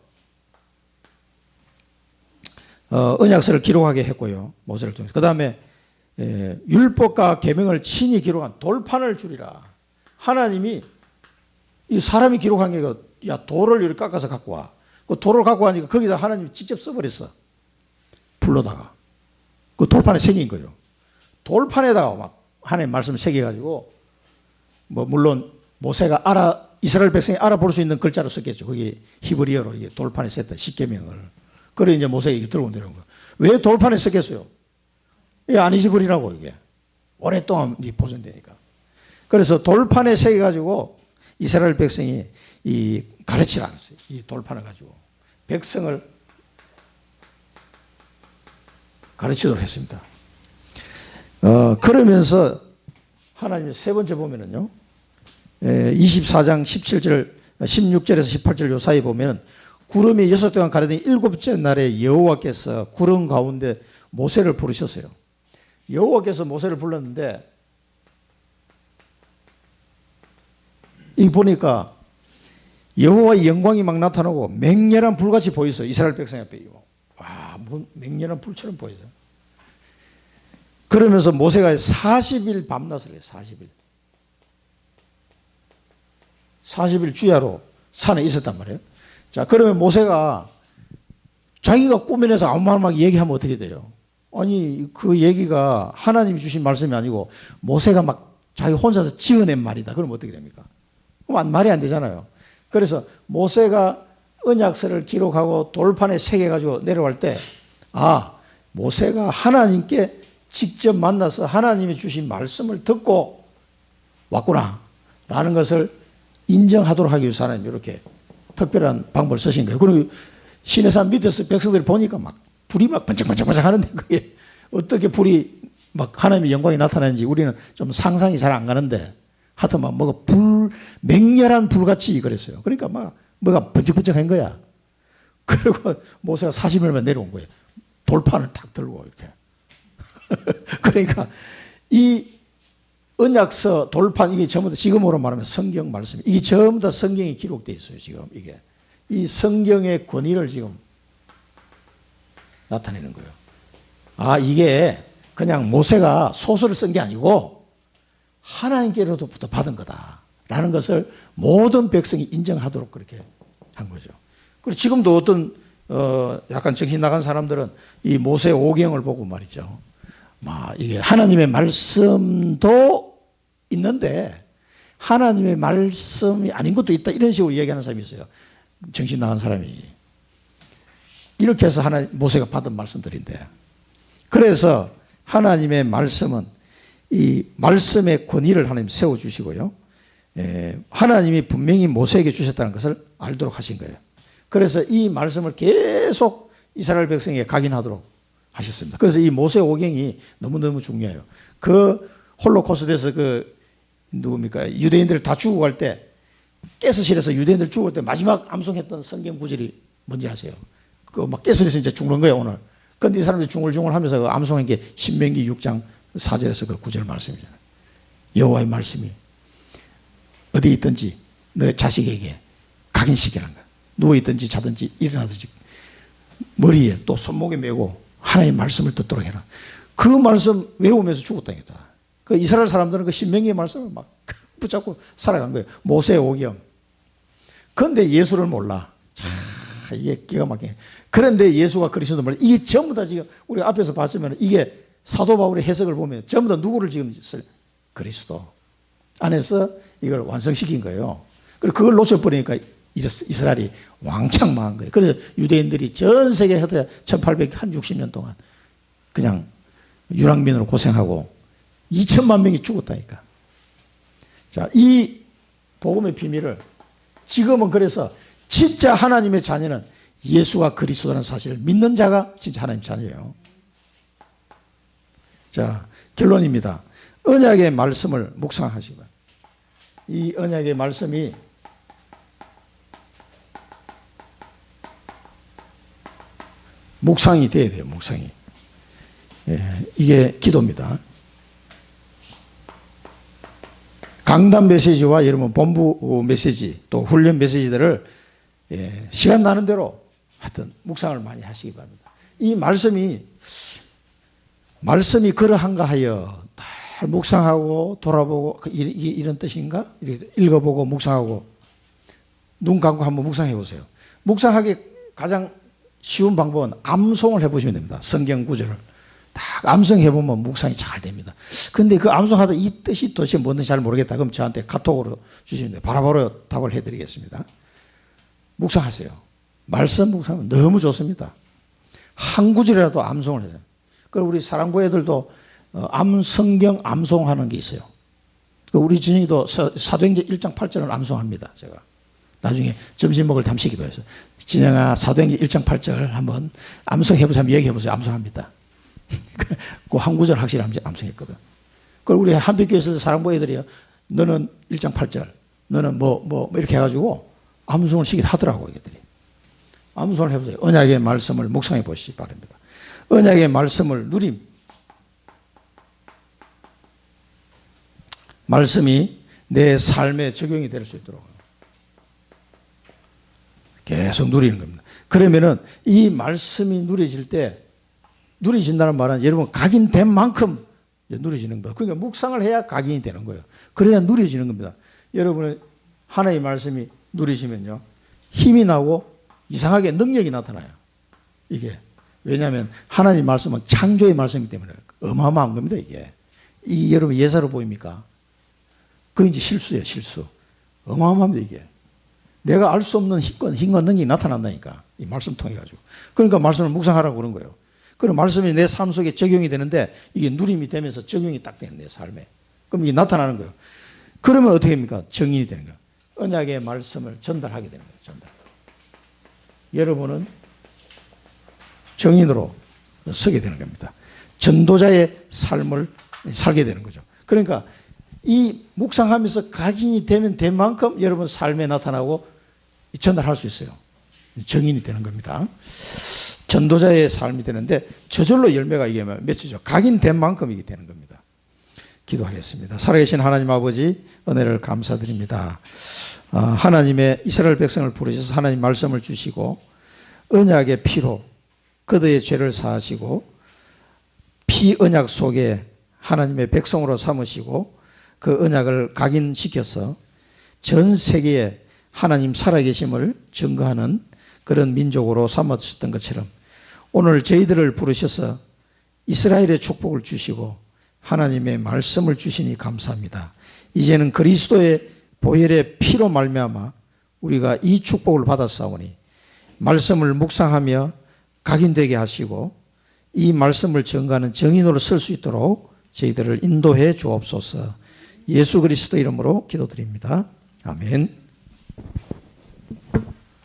언약서를 기록하게 했고요. 모세를 통해서. 그 다음에 율법과 계명을 친히 기록한 돌판을 주리라. 하나님이 이 사람이 기록한 게 야 돌을 이렇게 깎아서 갖고 와. 그 돌을 갖고 가니까 거기다 하나님이 직접 써버렸어. 불로다가. 그 돌판에 새긴 거예요. 돌판에다가 막 하나님 말씀을 새겨가지고 뭐 물론 모세가 이스라엘 백성이 알아볼 수 있는 글자로 썼겠죠. 거기 히브리어로 이게 돌판에 썼다. 십계명을. 그래 이제 모세가 이게 들어온다는 거예요. 왜 돌판에 썼겠어요? 이게 안 잊어버리라고 이게. 오랫동안 보존되니까. 그래서 돌판에 새겨가지고 이스라엘 백성이 이 가르치라 했어요. 이 돌판을 가지고 백성을 가르치도록 했습니다. 그러면서 하나님이 세 번째 보면은요, 24장 17절, 16절에서 18절 요 사이 보면 구름이 6 동안 가려던 7째 날에 여호와께서 구름 가운데 모세를 부르셨어요. 여호와께서 모세를 불렀는데 이 보니까 여호와의 영광이 막 나타나고 맹렬한 불같이 보였어요. 이스라엘 백성 앞에. 와, 맹렬한 불처럼 보여요. 그러면서 모세가 40일 밤낮을 해요. 40일. 40일 주야로 산에 있었단 말이에요. 자, 그러면 모세가 자기가 꾸며내서 아무 말 막 얘기하면 어떻게 돼요? 아니, 그 얘기가 하나님이 주신 말씀이 아니고 모세가 막 자기 혼자서 지어낸 말이다. 그럼 어떻게 됩니까? 그럼 말이 안 되잖아요. 그래서 모세가 언약서를 기록하고 돌판에 새겨가지고 내려갈 때, 모세가 하나님께 직접 만나서 하나님이 주신 말씀을 듣고 왔구나. 라는 것을 인정하도록 하기 위해서 하나님이 이렇게 특별한 방법을 쓰신 거예요. 그리고 시내산 밑에서 백성들이 보니까 막 불이 막 반짝반짝 하는데 그게 어떻게 불이 막 하나님의 영광이 나타나는지 우리는 좀 상상이 잘 안 가는데 하여튼 막 뭐가 맹렬한 불같이 그랬어요. 그러니까 막 뭐가 번쩍번쩍한 거야. 그리고 모세가 40일만 내려온 거예요. 돌판을 탁 들고 이렇게. 그러니까 이 언약서 돌판 이게 전부 다 지금으로 말하면 성경 말씀 이게 전부 다 성경에 기록되어 있어요. 지금 이게 이 성경의 권위를 지금 나타내는 거예요. 이게 그냥 모세가 소설을 쓴 게 아니고 하나님께로부터 받은 거다라는 것을 모든 백성이 인정하도록 그렇게 한 거죠. 그리고 지금도 어떤 약간 정신 나간 사람들은 이 모세 오경을 보고 말이죠. 이게 하나님의 말씀도 있는데 하나님의 말씀이 아닌 것도 있다 이런 식으로 얘기하는 사람이 있어요. 정신 나간 사람이. 이렇게 해서 모세가 받은 말씀들인데, 그래서 하나님의 말씀은 이 말씀의 권위를 하나님 세워주시고요, 하나님이 분명히 모세에게 주셨다는 것을 알도록 하신 거예요. 그래서 이 말씀을 계속 이스라엘 백성에게 각인하도록 하셨습니다. 그래서 이 모세오경이 너무너무 중요해요. 그 홀로코스트에서 누굽니까? 유대인들 다 죽고 갈 때, 가스실에서 유대인들 죽을 때 마지막 암송했던 성경 구절이 뭔지 아세요? 막 가스실에서 이제 죽는 거예요, 오늘. 근데 이 사람들이 중얼중얼 하면서 그 암송한 게 신명기 6장 4절에서 그 구절 말씀이잖아요. 여호와의 말씀이 어디 있든지 너 자식에게 각인시키라는 거야. 누워있든지 자든지 일어나든지 머리에 또 손목에 메고 하나님의 말씀을 듣도록 해라. 그 말씀 외우면서 죽었다니까. 그 이스라엘 사람들은 그 신명기의 말씀을 막 붙잡고 살아간 거예요. 모세오경. 그런데 예수를 몰라. 참 이게 기가 막히게. 그런데 예수가 그리스도 말이야. 이게 전부 다 지금 우리 앞에서 봤으면 이게 사도 바울의 해석을 보면 전부 다 누구를 지금 그리스도 안에서 이걸 완성시킨 거예요. 그리고 그걸 놓쳐버리니까 이스라엘이 왕창 망한 거예요. 그래서 유대인들이 전 세계에 1860년 동안 그냥 유랑민으로 고생하고 2천만 명이 죽었다니까. 자, 이 복음의 비밀을 지금은 그래서 진짜 하나님의 자녀는 예수가 그리스도라는 사실을 믿는 자가 진짜 하나님 자녀예요. 자, 결론입니다. 언약의 말씀을 묵상하시고, 이 언약의 말씀이 묵상이 돼야 돼요. 묵상이. 이게 기도입니다. 강단 메시지와 여러분 본부 메시지 또 훈련 메시지들을 시간 나는 대로 하여튼 묵상을 많이 하시기 바랍니다. 이 말씀이 그러한가 하여 다 묵상하고 돌아보고 이런 뜻인가? 이렇게 읽어보고 묵상하고 눈 감고 한번 묵상해 보세요. 묵상하기 가장 쉬운 방법은 암송을 해보시면 됩니다. 성경 구절을 딱 암송해보면 묵상이 잘 됩니다. 근데 그 암송하다 이 뜻이 도대체 뭔지 잘 모르겠다. 그럼 저한테 카톡으로 주시면 돼요. 바로바로 답을 해드리겠습니다. 묵상하세요. 말씀 묵상하면 너무 좋습니다. 한 구절이라도 암송을 해요. 그리고 우리 사랑부 애들도 성경 암송하는 게 있어요. 우리 준영이도 사도행전 1장 8절을 암송합니다. 제가 나중에 점심 먹을 담시 기도해서 진영아 사도행전 1장 8절 한번 암송해보자 하면 얘기해보세요. 암송합니다. 그 한 구절 확실히 암송했거든. 그리고 우리 한빛교회에서 사랑부 애들이요, 너는 1장 8절 너는 뭐 이렇게 해가지고 암송을 시키게 하더라고요. 애들이 암송을 해보세요. 언약의 말씀을 묵상해 보시기 바랍니다. 언약의 말씀을 누림. 말씀이 내 삶에 적용이 될 수 있도록 계속 누리는 겁니다. 그러면은 이 말씀이 누려질 때, 누려진다는 말은 여러분 각인된 만큼 누려지는 거예요. 그러니까 묵상을 해야 각인이 되는 거예요. 그래야 누려지는 겁니다. 여러분의 하나님의 말씀이 누려지면요, 힘이 나고 이상하게 능력이 나타나요. 이게 왜냐하면 하나님 말씀은 창조의 말씀이기 때문에 어마어마한 겁니다. 이게 여러분 예사로 보입니까? 그게 이제 실수예요. 실수. 어마어마합니다. 이게 내가 알 수 없는 힘과 능력이 나타난다니까, 이 말씀 통해 가지고. 그러니까 말씀을 묵상하라고 그런 거예요. 그럼 말씀이 내 삶 속에 적용이 되는데 이게 누림이 되면서 적용이 딱 되는 내 삶에. 그럼 이게 나타나는 거예요. 그러면 어떻게 됩니까? 정인이 되는 거예요. 언약의 말씀을 전달하게 되는 거예요. 전달. 여러분은 정인으로 서게 되는 겁니다. 전도자의 삶을 살게 되는 거죠. 그러니까 이 묵상하면서 각인이 되면 된 만큼 여러분 삶에 나타나고 전달할 수 있어요. 정인이 되는 겁니다. 전도자의 삶이 되는데 저절로 열매가 이게 맺히죠. 각인된 만큼 이게 되는 겁니다. 기도하겠습니다. 살아계신 하나님 아버지, 은혜를 감사드립니다. 하나님의 이스라엘 백성을 부르셔서 하나님 말씀을 주시고 언약의 피로 그들의 죄를 사하시고 피 언약 속에 하나님의 백성으로 삼으시고 그 언약을 각인시켜서 전 세계에 하나님 살아계심을 증거하는 그런 민족으로 삼으셨던 것처럼 오늘 저희들을 부르셔서 이스라엘의 축복을 주시고 하나님의 말씀을 주시니 감사합니다. 이제는 그리스도의 보혈의 피로 말미암아 우리가 이 축복을 받았사오니 말씀을 묵상하며 각인되게 하시고 이 말씀을 증거하는 증인으로 설 수 있도록 저희들을 인도해 주옵소서. 예수 그리스도 이름으로 기도드립니다. 아멘.